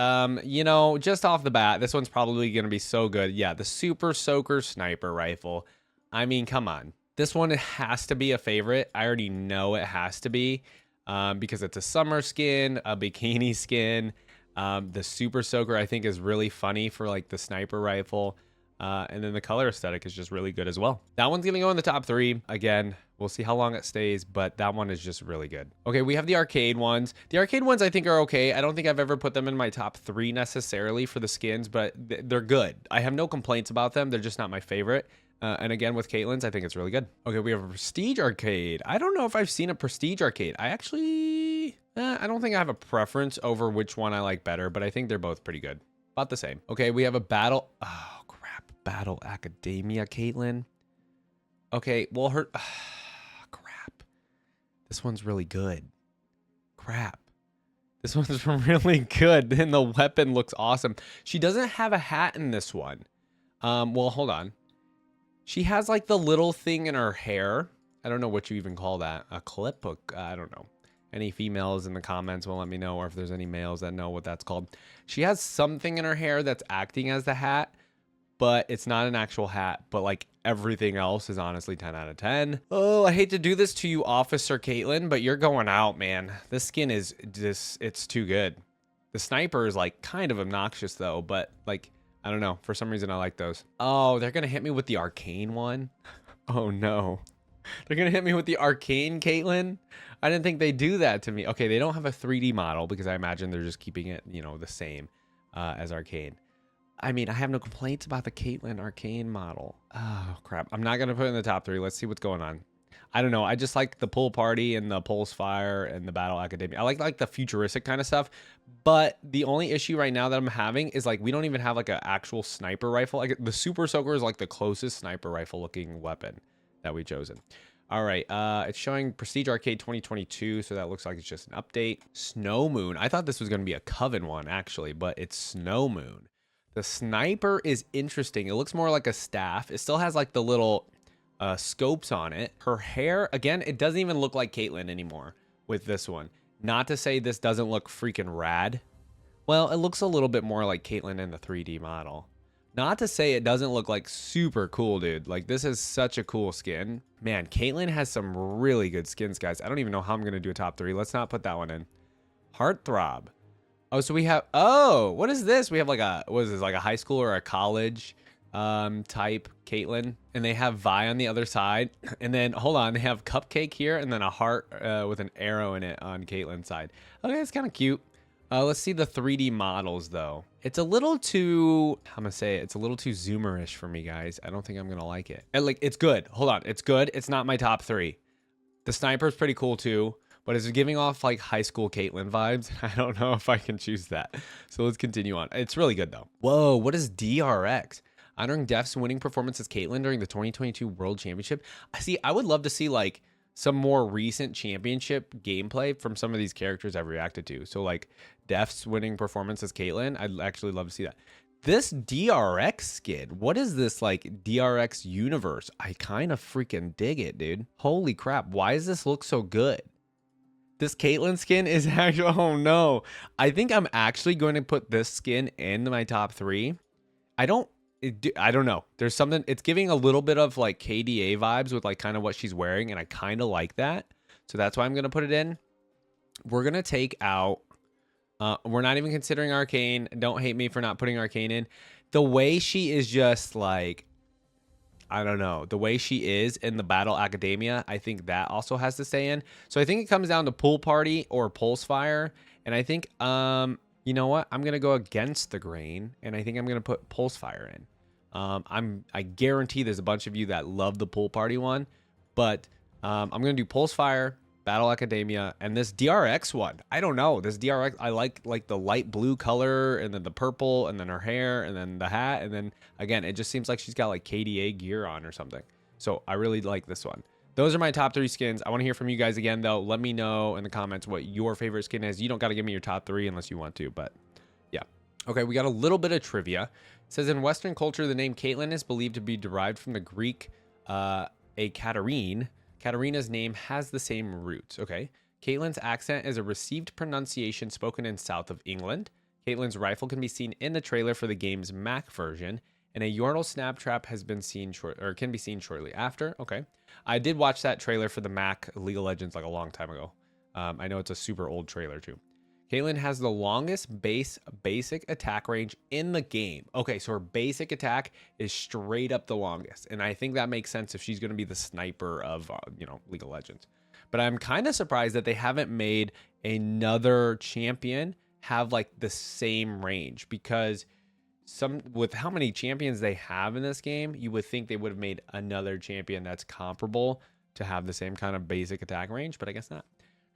you know, just off the bat, this one's probably gonna be so good. Yeah, the Super Soaker Sniper Rifle. I mean, come on. This one has to be a favorite. I already know it has to be because it's a summer skin, a bikini skin. The Super Soaker, I think, is really funny for like the sniper rifle. And then the color aesthetic is just really good as well. That one's gonna go in the top 3. Again, we'll see how long it stays, but that one is just really good. Okay, we have the arcade ones. The arcade ones I think are okay. I don't think I've ever put them in my top 3 necessarily for the skins, but they're good. I have no complaints about them. They're just not my favorite. And again, with Caitlyn's, I think it's really good. Okay, we have a Prestige Arcade. I don't know if I've seen a Prestige Arcade. I actually, I don't think I have a preference over which one I like better, but I think they're both pretty good. About the same. Okay, we have a Battle. Oh, crap. Battle Academia Caitlyn. Okay, well, her. Crap. This one's really good. Crap. This one's really good. And the weapon looks awesome. She doesn't have a hat in this one. Well, hold on. She has like the little thing in her hair. I don't know what you even call that. A clip? I don't know. Any females in the comments will let me know, or if there's any males that know what that's called. She has something in her hair that's acting as the hat, but it's not an actual hat. But like everything else is honestly 10 out of 10. Oh, I hate to do this to you, Officer Caitlyn, but you're going out, man. This skin is just, it's too good. The sniper is like kind of obnoxious though, but like, I don't know. For some reason, I like those. Oh, they're going to hit me with the Arcane one. Oh, no. They're going to hit me with the Arcane Caitlyn. I didn't think they'd do that to me. Okay, they don't have a 3D model because I imagine they're just keeping it, you know, the same as Arcane. I mean, I have no complaints about the Caitlyn Arcane model. Oh, crap. I'm not going to put it in the top 3. Let's see what's going on. I don't know. I just like the pool party and the pulse fire and the battle academia. I like the futuristic kind of stuff. But the only issue right now that I'm having is like we don't even have like an actual sniper rifle. Like the super soaker is like the closest sniper rifle looking weapon that we've chosen. All right. It's showing Prestige Arcade 2022. So that looks like it's just an update. Snow Moon. I thought this was going to be a Coven one actually, but it's Snow Moon. The sniper is interesting. It looks more like a staff. It still has like the little scopes on it. Her hair, again, it doesn't even look like Caitlyn anymore with this one. Not to say this doesn't look freaking rad. Well, it looks a little bit more like Caitlyn in the 3D model. Not to say it doesn't look like super cool, dude. Like this is such a cool skin. Man, Caitlyn has some really good skins, guys. I don't even know how I'm going to do a top 3. Let's not put that one in. Heartthrob. Oh, so we have, oh, what is this? We have like a, what is this? Like a high school or a college type Caitlyn, and they have Vi on the other side, and then hold on, they have Cupcake here and then a heart with an arrow in it on Caitlyn's side. Okay, it's kind of cute. Let's see the 3D models though. It's a little too, I'm gonna say it's a little too zoomerish for me, guys. I don't think I'm gonna like it. And like, it's good. Hold on, it's good. It's not my top 3. The sniper's pretty cool too, but it's giving off like high school Caitlyn vibes. I don't know if I can choose that. So let's continue on. It's really good though. Whoa, what is DRX? Honoring Def's winning performance as Caitlyn during the 2022 World Championship. I would love to see like some more recent championship gameplay from some of these characters I've reacted to. So like Def's winning performance as Caitlyn, I'd actually love to see that. This DRX skin, what is this like DRX universe? I kind of freaking dig it, dude. Holy crap, why does this look so good? This Caitlyn skin is actually, oh no. I think I'm actually going to put this skin in my top 3. I don't know. There's something, it's giving a little bit of like KDA vibes with like kind of what she's wearing, and I kind of like that. So that's why I'm going to put it in. We're going to take out, we're not even considering Arcane. Don't hate me for not putting Arcane in. The way she is just like, I don't know, the way she is in the Battle Academia, I think that also has to stay in. So I think it comes down to Pool Party or Pulse Fire. And I think, you know what? I'm going to go against the grain, and I think I'm going to put Pulse Fire in. I guarantee there's a bunch of you that love the Pool Party one, but I'm going to do Pulse Fire, Battle Academia, and this DRX one. I don't know. This DRX, I like the light blue color, and then the purple, and then her hair, and then the hat, and then, again, it just seems like she's got like KDA gear on or something. So I really like this one. Those are my top 3 skins. I want to hear from you guys again, though. Let me know in the comments what your favorite skin is. You don't got to give me your top 3 unless you want to, but yeah. Okay, we got a little bit of trivia. It says, in Western culture, the name Caitlyn is believed to be derived from the Greek a Katerine. Katerina's name has the same roots. Okay. Caitlyn's accent is a received pronunciation spoken in south of England. Caitlyn's rifle can be seen in the trailer for the game's Mac version, and a Yordle snap trap has been seen can be seen shortly after. Okay. I did watch that trailer for the Mac League of Legends like a long time ago. I know it's a super old trailer too. Caitlyn has the longest basic attack range in the game. Okay, so her basic attack is straight up the longest. And I think that makes sense if she's going to be the sniper of, League of Legends. But I'm kind of surprised that they haven't made another champion have like the same range, because with how many champions they have in this game, you would think they would have made another champion that's comparable to have the same kind of basic attack range, but I guess not.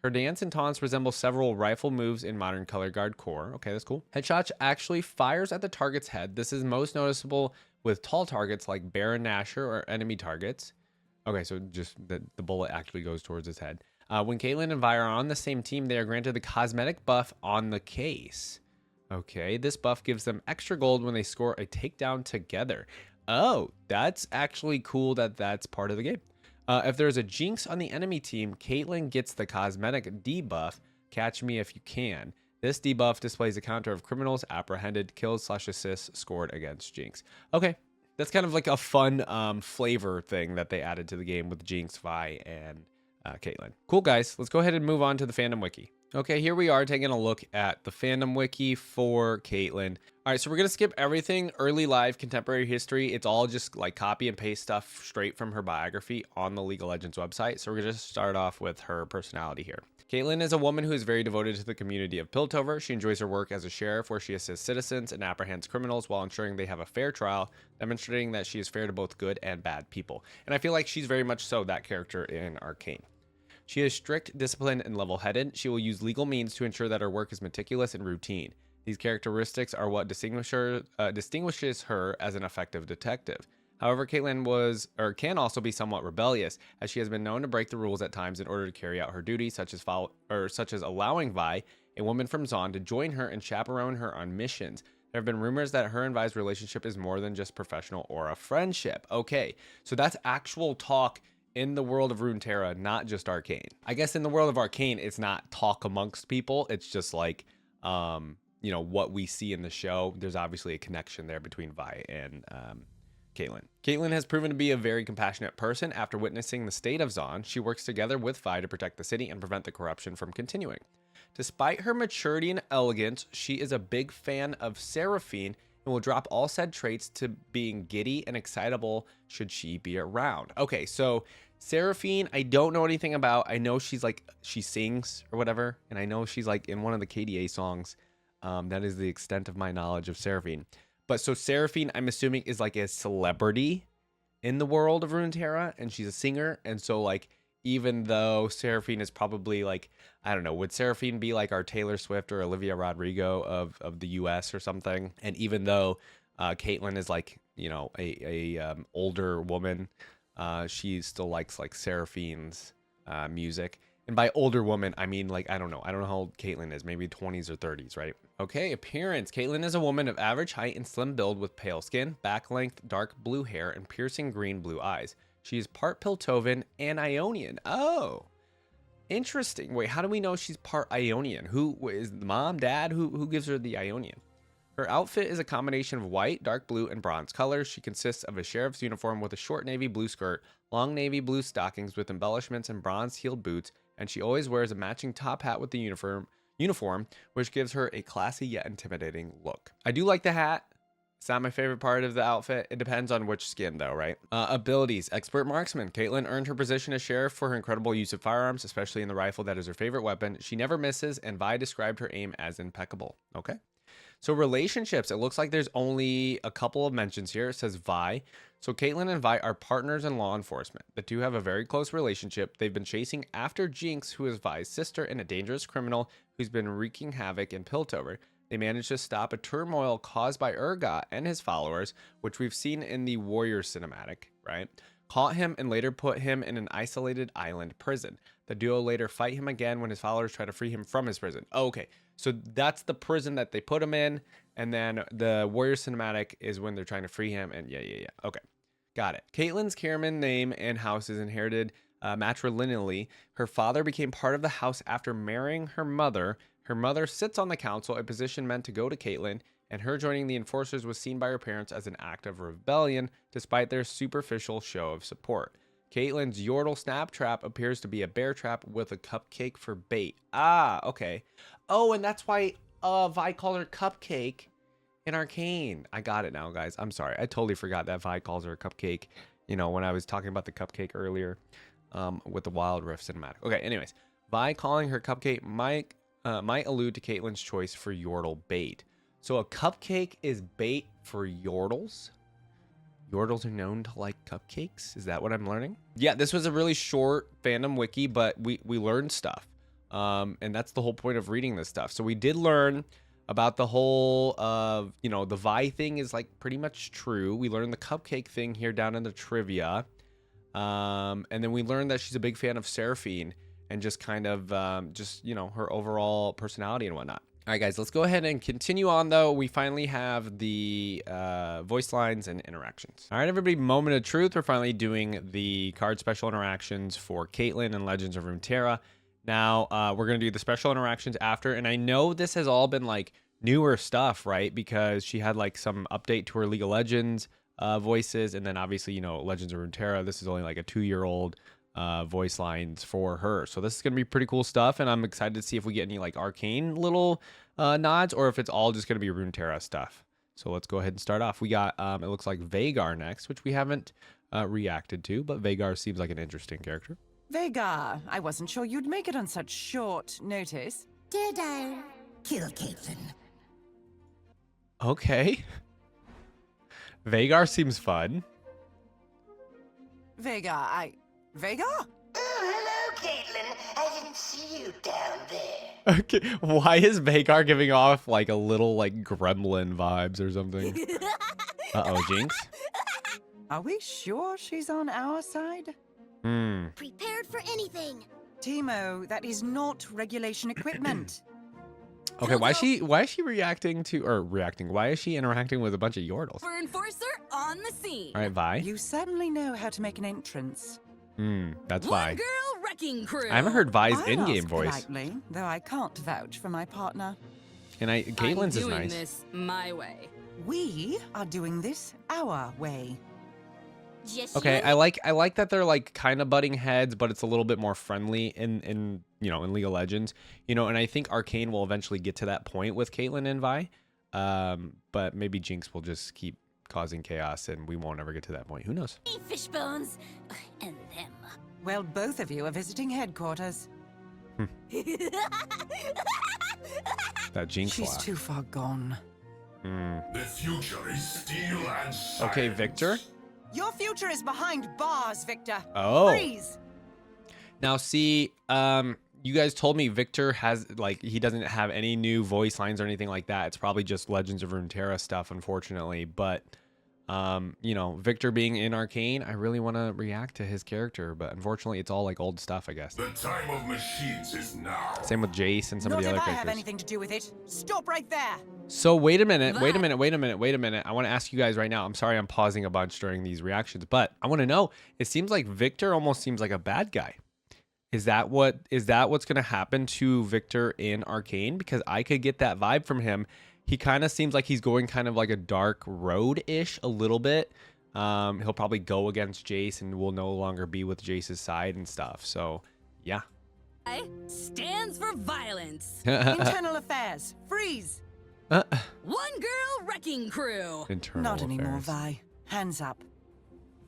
Her dance and taunts resemble several rifle moves in modern color guard core. Okay, that's cool. Headshots actually fires at the target's head. This is most noticeable with tall targets like Baron Nashor or enemy targets. Okay, so just the bullet actually goes towards his head. When Caitlyn and Vi are on the same team, they are granted the cosmetic buff on the case. Okay, this buff gives them extra gold when they score a takedown together. Oh, that's actually cool that that's part of the game. If there's a Jinx on the enemy team, Caitlyn gets the cosmetic debuff, Catch Me If You Can. This debuff displays a counter of criminals apprehended, kills / assists scored against Jinx. Okay, that's kind of like a fun flavor thing that they added to the game with Jinx, Vi, and Caitlyn. Cool, guys. Let's go ahead and move on to the Fandom Wiki. Okay, here we are taking a look at the Fandom Wiki for Caitlyn. All right, so we're going to skip everything early live contemporary history. It's all just like copy and paste stuff straight from her biography on the League of Legends website. So we're going to start off with her personality here. Caitlyn is a woman who is very devoted to the community of Piltover. She enjoys her work as a sheriff, where she assists citizens and apprehends criminals while ensuring they have a fair trial, demonstrating that she is fair to both good and bad people. And I feel like she's very much so that character in Arcane. She is strict, disciplined, and level-headed. She will use legal means to ensure that her work is meticulous and routine. These characteristics are what distinguishes her as an effective detective. However, Caitlyn can also be somewhat rebellious, as she has been known to break the rules at times in order to carry out her duties, such as allowing Vi, a woman from Zaun, to join her and chaperone her on missions. There have been rumors that her and Vi's relationship is more than just professional or a friendship. Okay, so that's actual talk in the world of Runeterra, not just Arcane. I guess in the world of Arcane, it's not talk amongst people. It's just like, what we see in the show. There's obviously a connection there between Vi and Caitlyn. Caitlyn has proven to be a very compassionate person. After witnessing the state of Zaun, she works together with Vi to protect the city and prevent the corruption from continuing. Despite her maturity and elegance, she is a big fan of Seraphine and will drop all said traits to being giddy and excitable should she be around. Okay, so Seraphine, I don't know anything about. I know she sings or whatever, and I know she's like in one of the KDA songs. That is the extent of my knowledge of Seraphine. But so Seraphine, I'm assuming, is like a celebrity in the world of Runeterra, and she's a singer. And so like, even though Seraphine is probably like, I don't know, would Seraphine be like our Taylor Swift or Olivia Rodrigo of the US or something? And even though Caitlyn is like, a older woman, she still likes like Seraphine's music. And by older woman, I mean like, I don't know how old Caitlyn is, maybe 20s or 30s, right? Okay, appearance. Caitlyn is a woman of average height and slim build with pale skin, back length, dark blue hair, and piercing green-blue eyes. She is part Piltovan and Ionian. Oh, interesting. Wait, how do we know she's part Ionian? Who is the mom, dad? Who gives her the Ionian? Her outfit is a combination of white, dark blue, and bronze colors. She consists of a sheriff's uniform with a short navy blue skirt, long navy blue stockings with embellishments and bronze-heeled boots, and she always wears a matching top hat with the uniform, which gives her a classy yet intimidating look. I do like the hat. It's not my favorite part of the outfit. It depends on which skin though, right? Abilities. Expert marksman. Caitlyn earned her position as sheriff for her incredible use of firearms, especially in the rifle that is her favorite weapon. She never misses, and Vi described her aim as impeccable. Okay. So relationships. It looks like there's only a couple of mentions here. It says Vi. So Caitlyn and Vi are partners in law enforcement. The two have a very close relationship. They've been chasing after Jinx, who is Vi's sister and a dangerous criminal who's been wreaking havoc in Piltover. They managed to stop a turmoil caused by Urgot and his followers, which we've seen in the Warrior cinematic, right? Caught him and later put him in an isolated island prison. The duo later fight him again when his followers try to free him from his prison. Oh, okay, so that's the prison that they put him in, and then the Warrior cinematic is when they're trying to free him, and yeah. Okay, got it. Caitlyn's Kierman name and house is inherited matrilineally. Her father became part of the house after marrying her mother. Her mother sits on the council, a position meant to go to Caitlyn, and her joining the Enforcers was seen by her parents as an act of rebellion, despite their superficial show of support. Caitlyn's Yordle snap trap appears to be a bear trap with a cupcake for bait. Ah, okay. Oh, and that's why Vi called her Cupcake in Arcane. I got it now, guys. I'm sorry. I totally forgot that Vi calls her a cupcake, you know, when I was talking about the cupcake earlier with the Wild Rift cinematic. Okay, anyways. Vi calling her cupcake might allude to Caitlyn's choice for Yordle bait. So a cupcake is bait for Yordles? Yordles are known to like cupcakes? Is that what I'm learning? Yeah, this was a really short fandom wiki, but we learned stuff. And that's the whole point of reading this stuff. So we did learn about the whole of, you know, the Vi thing is like pretty much true. We learned the cupcake thing here down in the trivia. And then we learned that she's a big fan of Seraphine and just kind of just, you know, her overall personality and whatnot. All right, guys, let's go ahead and continue on, though. We finally have the voice lines and interactions. All right, everybody, moment of truth. We're finally doing the card special interactions for Caitlyn and Legends of Runeterra. Now, we're going to do the special interactions after. And I know this has all been, like, newer stuff, right? Because she had, like, some update to her League of Legends voices. And then, obviously, you know, Legends of Runeterra, this is only, like, a 2-year-old voice lines for her. So this is going to be pretty cool stuff. And I'm excited to see if we get any, like, Arcane little nods or if it's all just going to be Runeterra stuff. So let's go ahead and start off. We got, it looks like Veigar next, which we haven't reacted to. But Veigar seems like an interesting character. Veigar, I wasn't sure you'd make it on such short notice. Did I kill Caitlyn? Okay. Veigar seems fun. Veigar? Oh, hello, Caitlyn. I didn't see you down there. Okay, why is Veigar giving off like a little like gremlin vibes or something? Uh-oh, Jinx? Are we sure she's on our side? Prepared for anything. Timo, that is not regulation equipment. Okay, why is she reacting to, or reacting, why is she interacting with a bunch of Yordles? For Enforcer on the scene. All right, Vi. You certainly know how to make an entrance. That's One Vi. girl wrecking crew. I haven't heard Vi's I'll in-game ask voice. politely, though I can't vouch for my partner. And Caitlyn's is I'm doing nice. this my way. We are doing this our way. Just Okay, you? I like that they're like kind of butting heads, but it's a little bit more friendly in you know, in League of Legends, you know, and I think Arcane will eventually get to that point with Caitlyn and Vi. But maybe Jinx will just keep causing chaos and we won't ever get to that point. Who knows? Hey, fish bones. And them. Well, both of you are visiting headquarters. That Jinx She's laugh. too far gone. The future is steel and science. Okay, Victor. Your future is behind bars, Victor. Oh. Freeze. Now, see, you guys told me Victor has, like, he doesn't have any new voice lines or anything like that. It's probably just Legends of Runeterra stuff, unfortunately. But, you know, Victor being in Arcane, I really want to react to his character. But unfortunately, it's all, like, old stuff, I guess. The time of machines is now. Same with Jayce and some Not of the if other I have characters. anything to do with it. Stop right there. So wait a minute. I want to ask you guys right now. I'm sorry I'm pausing a bunch during these reactions, but I want to know, it seems like Victor almost seems like a bad guy. Is that what's going to happen to Victor in Arcane? Because I could get that vibe from him. He kind of seems like he's going kind of like a dark road-ish a little bit. He'll probably go against Jayce and will no longer be with Jayce's side and stuff. So, yeah. I stands for violence. Internal affairs. Freeze. One girl wrecking crew. Internal Not anymore, affairs. Vi. Hands up.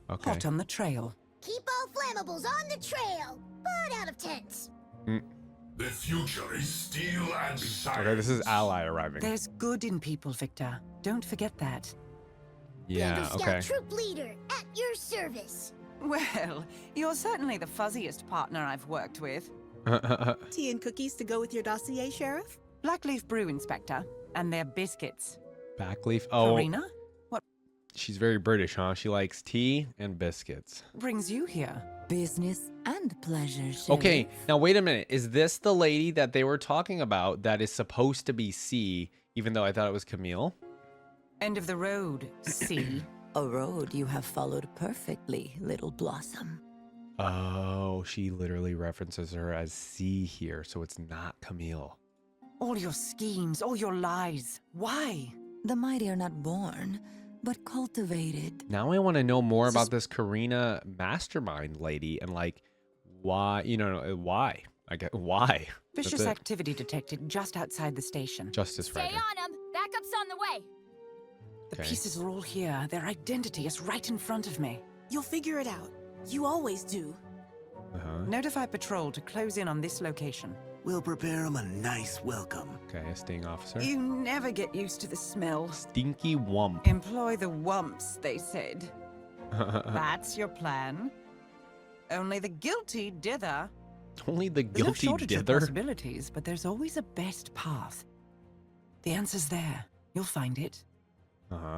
Okay. Hot on the trail. Keep all flammables on the trail, but out of tents. The future is steel and science. Okay, this is Ally arriving. There's good in people, Victor. Don't forget that. Yeah, Bamboo Scout okay. troop leader at your service. Well, you're certainly the fuzziest partner I've worked with. Tea and cookies to go with your dossier, Sheriff? Blackleaf Brew Inspector. And their biscuits. Backleaf. Oh, Karina, what she's very British, huh? She likes tea and biscuits. brings you here? Business and pleasure, Sheriff. Okay, now wait a minute. Is this the lady that they were talking about that is supposed to be C, even though I thought it was Camille? End of the road, C. A road you have followed perfectly, little blossom. Oh, she literally references her as C here, so it's not Camille. All your schemes, all your lies. Why? The mighty are not born, but cultivated. Now I want to know more about this Karina mastermind lady and like why, you know, why? I get why. That's Vicious it. activity detected just outside the station. Justice Stay Fragger. on them. Backup's on the way. The Okay. pieces are all here. Their identity is right in front of me. You'll figure it out. You always do. Notify patrol to close in on this location. We'll prepare him a nice welcome. Okay, a sting officer. You never get used to the smell. Stinky Wump. Employ the wumps, they said. That's your plan? Only the guilty dither. Only the There's no guilty shortage of dither. possibilities, but there's always a best path. The answer's there. You'll find it.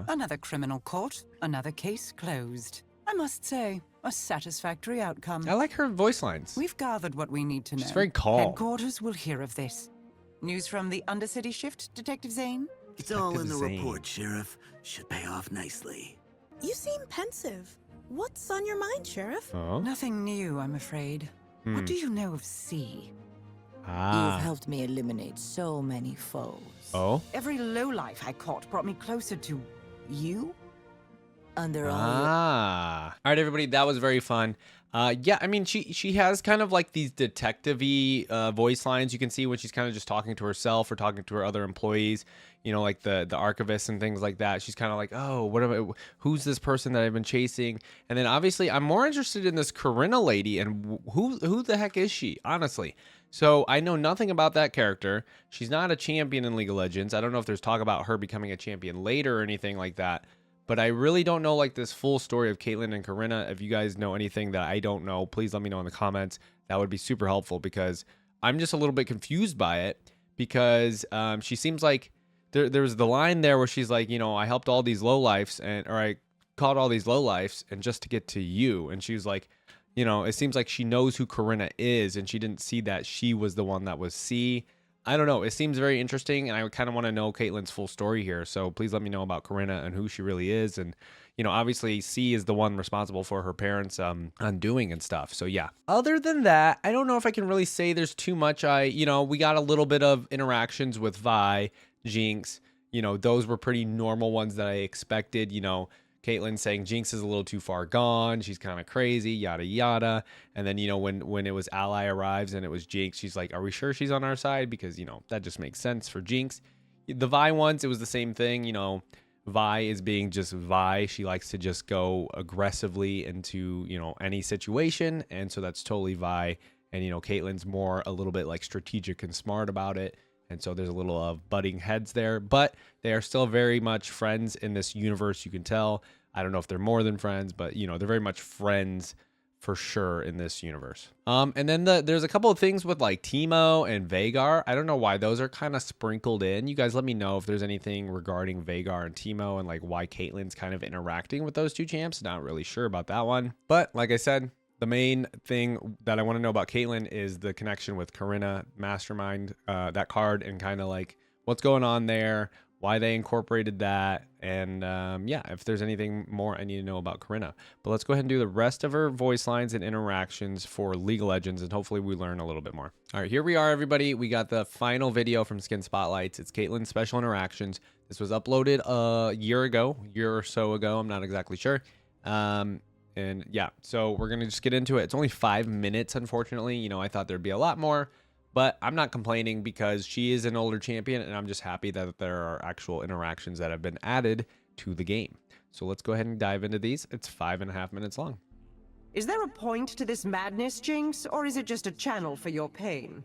Another criminal caught, another case closed. I must say, a satisfactory outcome. I like her voice lines. We've gathered what we need to know. She's very calm. Headquarters will hear of this. News from the Undercity shift, Detective Zane? It's all in the Detective Zane. report, Sheriff. Should pay off nicely. You seem pensive. What's on your mind, Sheriff? Oh. Nothing new, I'm afraid. What do you know of C? You've helped me eliminate so many foes. Oh. Every lowlife I caught brought me closer to you? Under all your All right, everybody, that was very fun. Yeah, I mean, she has kind of like these detective-y voice lines you can see when she's kind of just talking to herself or talking to her other employees, you know, like the archivist and things like that. She's kind of like, oh, who's this person that I've been chasing? And then obviously I'm more interested in this Corinna lady and who the heck is she, honestly? So I know nothing about that character. She's not a champion in League of Legends. I don't know if there's talk about her becoming a champion later or anything like that. But I really don't know like this full story of Caitlyn and Corinna. If you guys know anything that I don't know, please let me know in the comments. That would be super helpful because I'm just a little bit confused by it because she seems like there's the line there where she's like, you know, I helped all these lowlifes or I caught all these lowlifes and just to get to you. And she was like, you know, it seems like she knows who Corinna is and she didn't see that she was the one that was C. I don't know. It seems very interesting, and I kind of want to know Caitlyn's full story here. So please let me know about Corinna and who she really is. And, you know, obviously C is the one responsible for her parents' undoing and stuff. So, yeah. Other than that, I don't know if I can really say there's too much. We got a little bit of interactions with Vi, Jinx. You know, those were pretty normal ones that I expected. You know, Caitlyn saying Jinx is a little too far gone. She's kind of crazy, yada, yada. And then, you know, when it was Ally arrives and it was Jinx, she's like, are we sure she's on our side? Because, you know, that just makes sense for Jinx. The Vi ones, it was the same thing. You know, Vi is being just Vi. She likes to just go aggressively into, you know, any situation. And so that's totally Vi. And, you know, Caitlyn's more a little bit like strategic and smart about it. And so there's a little of butting heads there, but they are still very much friends in this universe. You can tell. I don't know if they're more than friends, but you know, they're very much friends for sure in this universe. And then there's a couple of things with like Teemo and Veigar. I don't know why those are kind of sprinkled in. You guys let me know if there's anything regarding Veigar and Teemo and like why Caitlyn's kind of interacting with those two champs. Not really sure about that one. But like I said, the main thing that I want to know about Caitlyn is the connection with Corinna, Mastermind, that card, and kind of like what's going on there, why they incorporated that, and yeah, if there's anything more I need to know about Corinna. But let's go ahead and do the rest of her voice lines and interactions for League of Legends, and hopefully we learn a little bit more. All right, here we are, everybody. We got the final video from Skin Spotlights. It's Caitlyn's special interactions. This was uploaded a year or so ago. I'm not exactly sure. And yeah, so we're going to just get into it. It's only 5 minutes, unfortunately. You know, I thought there'd be a lot more, but I'm not complaining because she is an older champion, and I'm just happy that there are actual interactions that have been added to the game. So let's go ahead and dive into these. It's 5.5 minutes long. Is there a point to this madness, Jinx, or is it just a channel for your pain?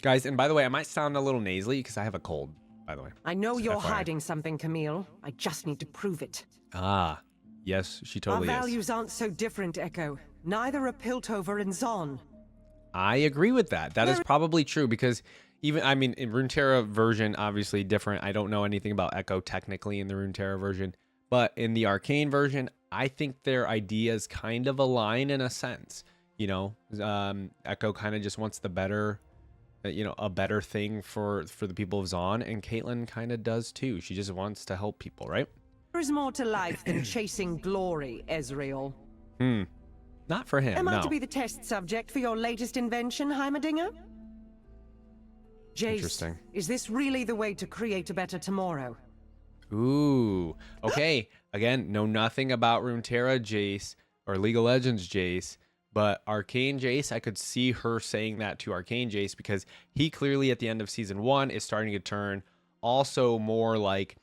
Guys, and by the way, I might sound a little nasally because I have a cold, by the way. I know Just you're FYI. hiding something, Camille. I just need to prove it. Ah, yes, she totally Our is. values aren't so different, Echo. Neither are Piltover and Zon. I agree with that. That is probably true because even, I mean, in Runeterra version, obviously different. I don't know anything about Echo technically in the Runeterra version, but in the Arcane version, I think their ideas kind of align in a sense. You know, Echo kind of just wants the better, you know, a better thing for the people of Zon, and Caitlyn kind of does too. She just wants to help people, right? There is more to life than chasing glory, Ezreal. Not for him, Am I no. to be the test subject for your latest invention, Heimerdinger? Jayce, Interesting. is this really the way to create a better tomorrow? Ooh, okay. Again, know nothing about Runeterra Jayce or League of Legends Jayce, But Arcane Jayce, I could see her saying that to Arcane Jayce because he clearly at the end of season 1 is starting to turn also more like,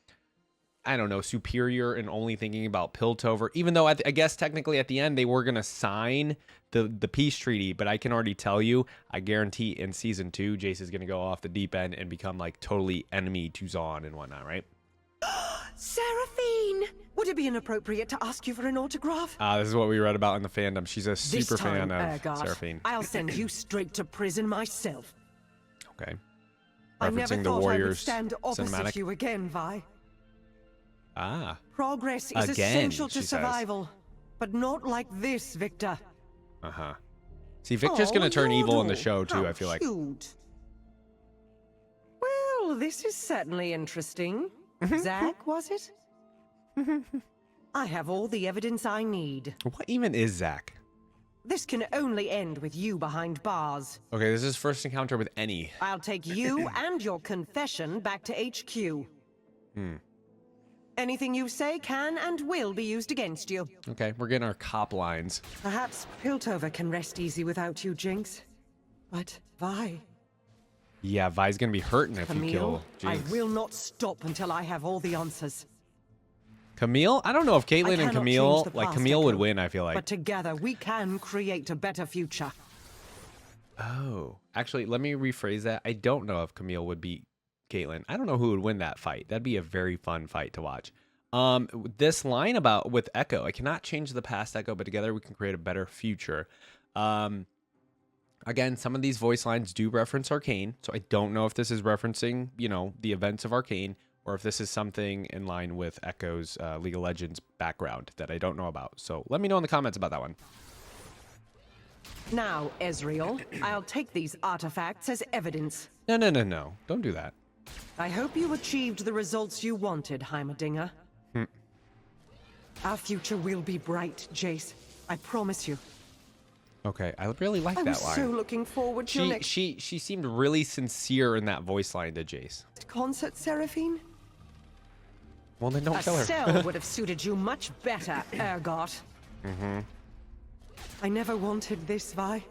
I don't know, superior and only thinking about Piltover. Even though I guess technically at the end they were going to sign the peace treaty, but I can already tell you, I guarantee in season 2, Jayce is going to go off the deep end and become like totally enemy to Zaun and whatnot, right? Seraphine! Would it be inappropriate to ask you for an autograph? This is what we read about in the fandom. She's a super fan of Urgot, Seraphine. I'll send you straight to prison myself. Okay. I never Referencing the thought I would Warriors stand opposite cinematic. you again, Vi. Ah. Progress is Again, essential to she says. survival, but not like this, Victor. Uh-huh. See, Victor's gonna turn evil in the show too, How I feel like. cute. Well, this is certainly interesting. Zach, was it? I have all the evidence I need. What even is Zach? This can only end with you behind bars. Okay, this is his first encounter with any. I'll take you and your confession back to HQ. Anything you say can and will be used against you. Okay, we're getting our cop lines. Perhaps Piltover can rest easy without you, Jinx. But Vi, Yeah, Vi's gonna be hurting if you kill Camille, I Jinx. will not stop until I have all the answers. Camille? I don't know if Caitlyn and cannot Camille, change the like past, Camille would Echo, win, I feel like. But together we can create a better future. Oh, actually, let me rephrase that. I don't know if Camille would beat Caitlyn. I don't know who would win that fight. That'd be a very fun fight to watch. This line about with Echo, I cannot change the past, Echo, but together we can create a better future. Again, some of these voice lines do reference Arcane, so I don't know if this is referencing, you know, the events of Arcane, or if this is something in line with Echo's League of Legends background that I don't know about. So let me know in the comments about that one. Now, Ezreal, I'll take these artifacts as evidence. No. Don't do that. I hope you achieved the results you wanted, Heimerdinger. Our future will be bright, Jayce. I promise you. Okay, I really like I that was line. so looking forward to your next She seemed really sincere in that voice line to Jayce. concert, Seraphine. Well, then don't A kill her. cell would have suited you much better, Urgot. I never wanted this, Vi.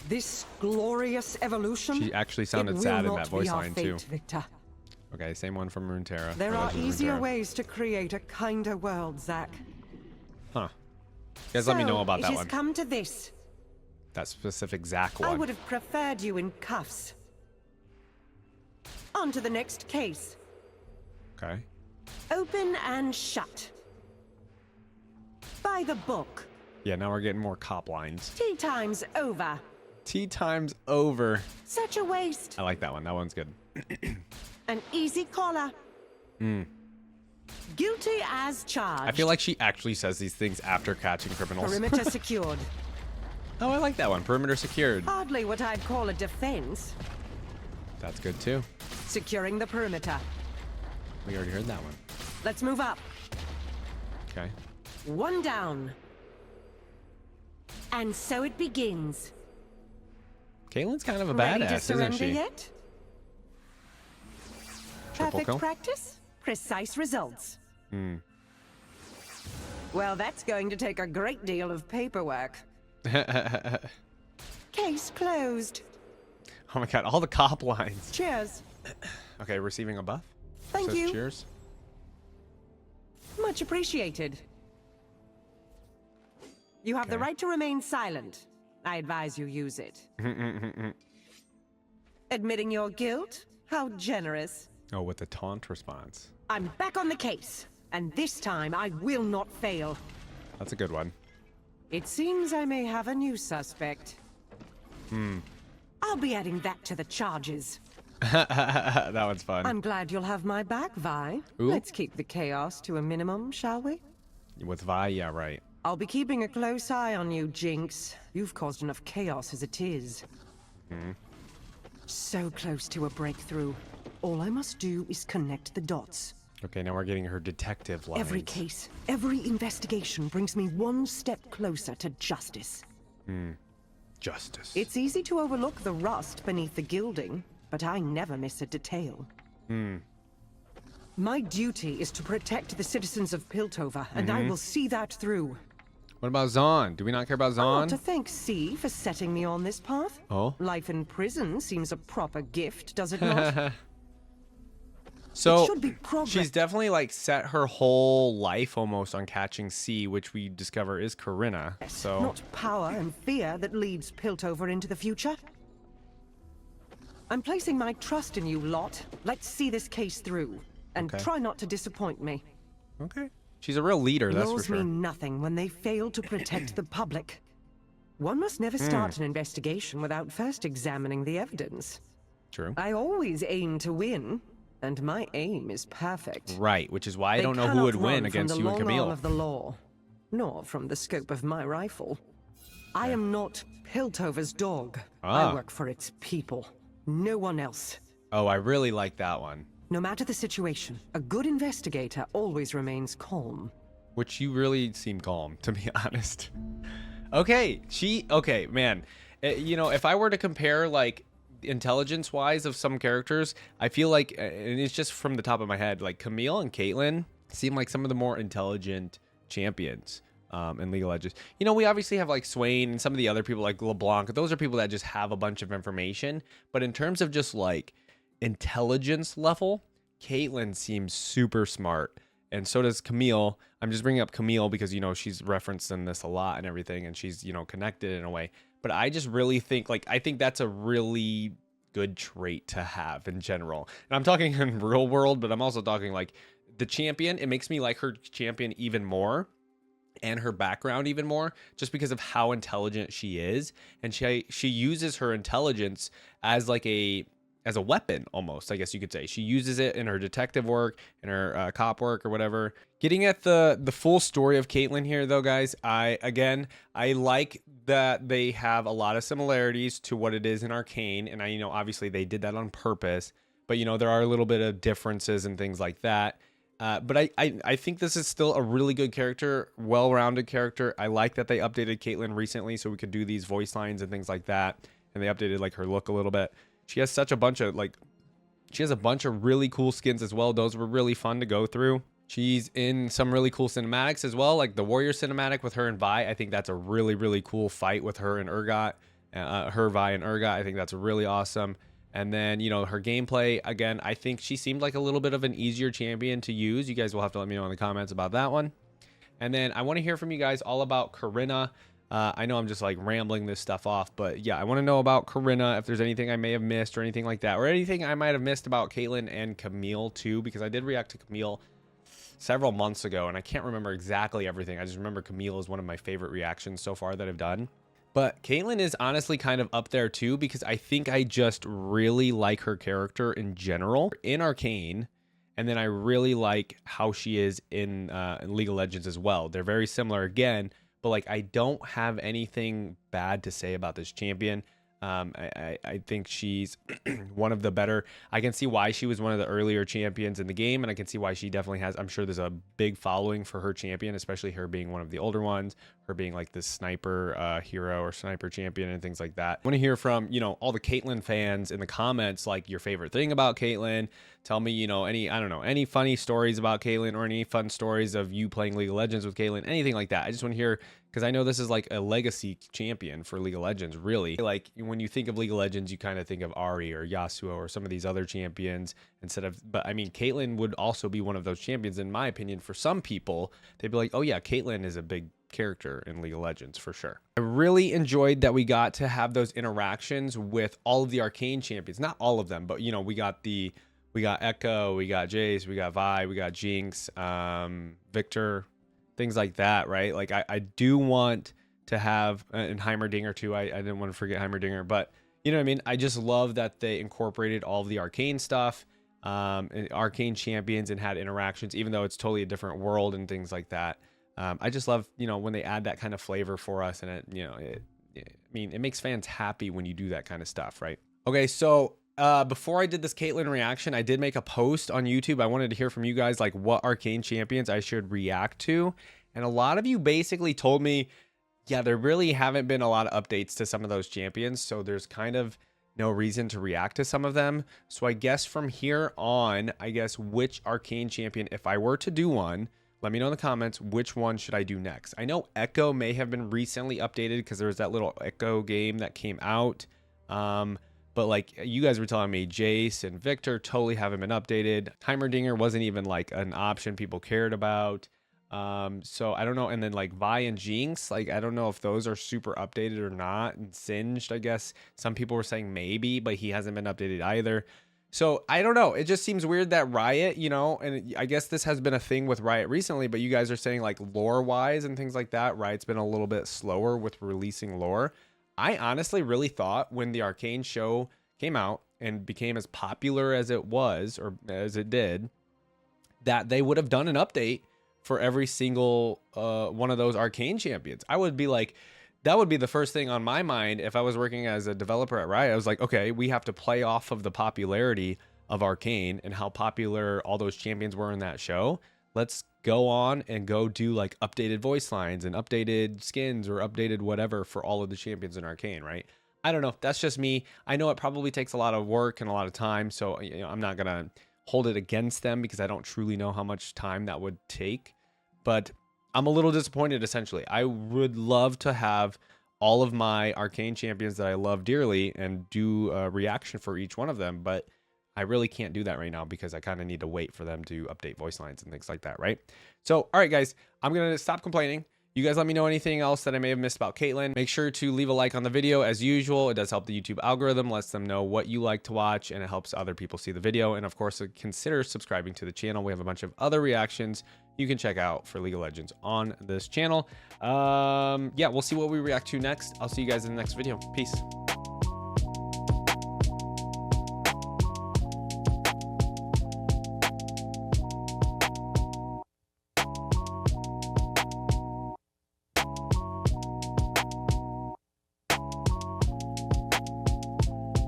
This glorious evolution. She actually sounded it will sad in not that voice be our line, fate, too. Victor. Okay, same one from Runeterra. There or are Legend of easier Runeterra. ways to create a kinder world, Zach. Huh. You guys let me know about It that has one. come to this. That specific Zach I one. would have preferred you in cuffs. On to the next case. Okay. Open and shut. By the book. Yeah, now we're getting more cop lines. Tea time's over. Tea time's over. Such a waste. I like that one. That one's good. An easy collar. Guilty as charged. I feel like she actually says these things after catching criminals. Perimeter secured. Oh, I like that one. Perimeter secured. Hardly what I'd call a defense. That's good too. Securing the perimeter. We already heard that one. Let's move up. Okay. One down. And so it begins. Caitlyn's kind of a Ready to badass, isn't surrender she? yet? Triple Perfect kill. practice, precise results. Well, that's going to take a great deal of paperwork. Case closed. Oh my god, all the cop lines. Cheers. Okay, receiving a buff. Thank Says you. Cheers. Much appreciated. You have the Okay. right to remain silent. I advise you use it. Admitting your guilt? How generous. Oh, with the taunt response. I'm back on the case, and this time I will not fail. That's a good one. It seems I may have a new suspect. I'll be adding that to the charges. That one's fun. I'm glad you'll have my back, Vi. Ooh. Let's keep the chaos to a minimum, shall we? With Vi, yeah, right. I'll be keeping a close eye on you, Jinx. You've caused enough chaos as it is. So close to a breakthrough. All I must do is connect the dots. Okay, now we're getting her detective lines. Every case, every investigation brings me one step closer to justice. Justice. It's easy to overlook the rust beneath the gilding, but I never miss a detail. My duty is to protect the citizens of Piltover, and I will see that through. What about Zahn? Do we not care about I want Zahn? to thank C for setting me on this path. Oh. Life in prison seems a proper gift, does it not? So It should be progress. she's definitely like set her whole life almost on catching C, which we discover is Corinna. So Not power and fear that leads Piltover into the future. I'm placing my trust in you lot. Let's see this case through. And Okay. try not to disappoint me. okay, she's a real leader, that's for Laws sure. mean nothing when they fail to protect the public. One must never start an investigation without first examining the evidence. True. I always aim to win, and my aim is perfect. Right, which is why I They don't know who cannot would win run from against the you and long arm Camille. of the law, nor from the scope of my rifle. I am not Piltover's dog. Ah. I work for its people. No one else. Oh, I really like that one. No matter the situation, a good investigator always remains calm. Which you really seem calm, to be honest. Okay, okay, man. You know, if I were to compare, like, intelligence-wise of some characters, I feel like, and it's just from the top of my head, like, Camille and Caitlyn seem like some of the more intelligent champions in League of Legends. You know, we obviously have, like, Swain and some of the other people, like LeBlanc. Those are people that just have a bunch of information. But in terms of just, like, intelligence level, Caitlyn seems super smart. And so does Camille. I'm just bringing up Camille because, you know, she's referenced in this a lot and everything, and she's, you know, connected in a way. But I just really think, like, I think that's a really good trait to have in general. And I'm talking in real world, but I'm also talking, like, the champion. It makes me like her champion even more and her background even more just because of how intelligent she is. And she uses her intelligence as, like, as a weapon, almost, I guess you could say. She uses it in her detective work, in her cop work or whatever. Getting at the full story of Caitlyn here, though, guys, I like that they have a lot of similarities to what it is in Arcane. And you know, obviously they did that on purpose, but, you know, there are a little bit of differences and things like that. But I think this is still a really good character, well-rounded character. I like that they updated Caitlyn recently so we could do these voice lines and things like that. And they updated, like, her look a little bit. She has such a bunch of, like, she has a bunch of really cool skins as well. Those were really fun to go through. She's in some really cool cinematics as well, like the Warrior cinematic with her and Vi. I think that's a really, really cool fight with her and Urgot, Vi and Urgot. I think that's really awesome. And then, you know, her gameplay, again, I think she seemed like a little bit of an easier champion to use. You guys will have to let me know in the comments about that one. And then I want to hear from you guys all about Corinna. I know I'm just, like, rambling this stuff off, but yeah, I want to know about Corinna, if there's anything I may have missed or anything like that, or anything I might have missed about Caitlyn and Camille too, because I did react to Camille several months ago, and I can't remember exactly everything. I just remember Camille is one of my favorite reactions so far that I've done. But Caitlyn is honestly kind of up there too, because I think I just really like her character in general in Arcane, and then I really like how she is in League of Legends as well. They're very similar again. But, like, I don't have anything bad to say about this champion. I think she's one of the better. I can see why she was one of the earlier champions in the game, and I can see why she definitely has. I'm sure there's a big following for her champion, especially her being one of the older ones, her being, like, this sniper hero or sniper champion and things like that. I want to hear from, you know, all the Caitlyn fans in the comments, like, your favorite thing about Caitlyn. Tell me, you know, any funny stories about Caitlyn or any fun stories of you playing League of Legends with Caitlyn, anything like that. I just want to hear, because I know this is, like, a legacy champion for League of Legends, really. Like, when you think of League of Legends, you kind of think of Ahri or Yasuo or some of these other champions instead of, but I mean, Caitlyn would also be one of those champions, in my opinion. For some people, they'd be like, oh yeah, Caitlyn is a big character in League of Legends for sure. I really enjoyed that we got to have those interactions with all of the Arcane champions. Not all of them, but, you know, we got Echo, we got Jayce, we got Vi, we got Jinx, Victor, things like that, right? Like, I do want to have, and Heimerdinger too. I didn't want to forget Heimerdinger, but you know what I mean? I just love that they incorporated all of the Arcane stuff, Arcane champions, and had interactions, even though it's totally a different world and things like that. I just love, you know, when they add that kind of flavor for us, and it makes fans happy when you do that kind of stuff, right? Okay, so before I did this Caitlyn reaction, I did make a post on YouTube. I wanted to hear from you guys, like, what Arcane champions I should react to. And a lot of you basically told me, yeah, there really haven't been a lot of updates to some of those champions. So there's kind of no reason to react to some of them. So I guess from here on, which Arcane champion, if I were to do one, Let me know in the comments which one should I do next. I know Echo may have been recently updated because there was that little Echo game that came out. But like you guys were telling me, Jayce and Victor totally haven't been updated. Heimerdinger wasn't even like an option people cared about. So I don't know. And then like Vi and Jinx, like I don't know if those are super updated or not. And Singed, I guess some people were saying maybe, but he hasn't been updated either. So I don't know. It just seems weird that Riot, you know, and I guess this has been a thing with Riot recently, but you guys are saying like lore wise and things like that, Riot's been a little bit slower with releasing lore. I honestly really thought when the Arcane show came out and became as popular as it was, or as it did, that they would have done an update for every single one of those Arcane champions. I would be like, that would be the first thing on my mind if I was working as a developer at Riot. I was like, okay, we have to play off of the popularity of Arcane and how popular all those champions were in that show. Let's go on and go do like updated voice lines and updated skins or updated whatever for all of the champions in Arcane, right? I don't know. That's just me. I know it probably takes a lot of work and a lot of time, so you know, I'm not going to hold it against them because I don't truly know how much time that would take. But I'm a little disappointed, essentially. I would love to have all of my Arcane champions that I love dearly and do a reaction for each one of them, but I really can't do that right now because I kind of need to wait for them to update voice lines and things like that, right? So, all right, guys, I'm going to stop complaining. You guys let me know anything else that I may have missed about Caitlyn. Make sure to leave a like on the video as usual. It does help the YouTube algorithm, lets them know what you like to watch, and it helps other people see the video. And of course, consider subscribing to the channel. We have a bunch of other reactions you can check out for League of Legends on this channel. Yeah, we'll see what we react to next. I'll see you guys in the next video. Peace.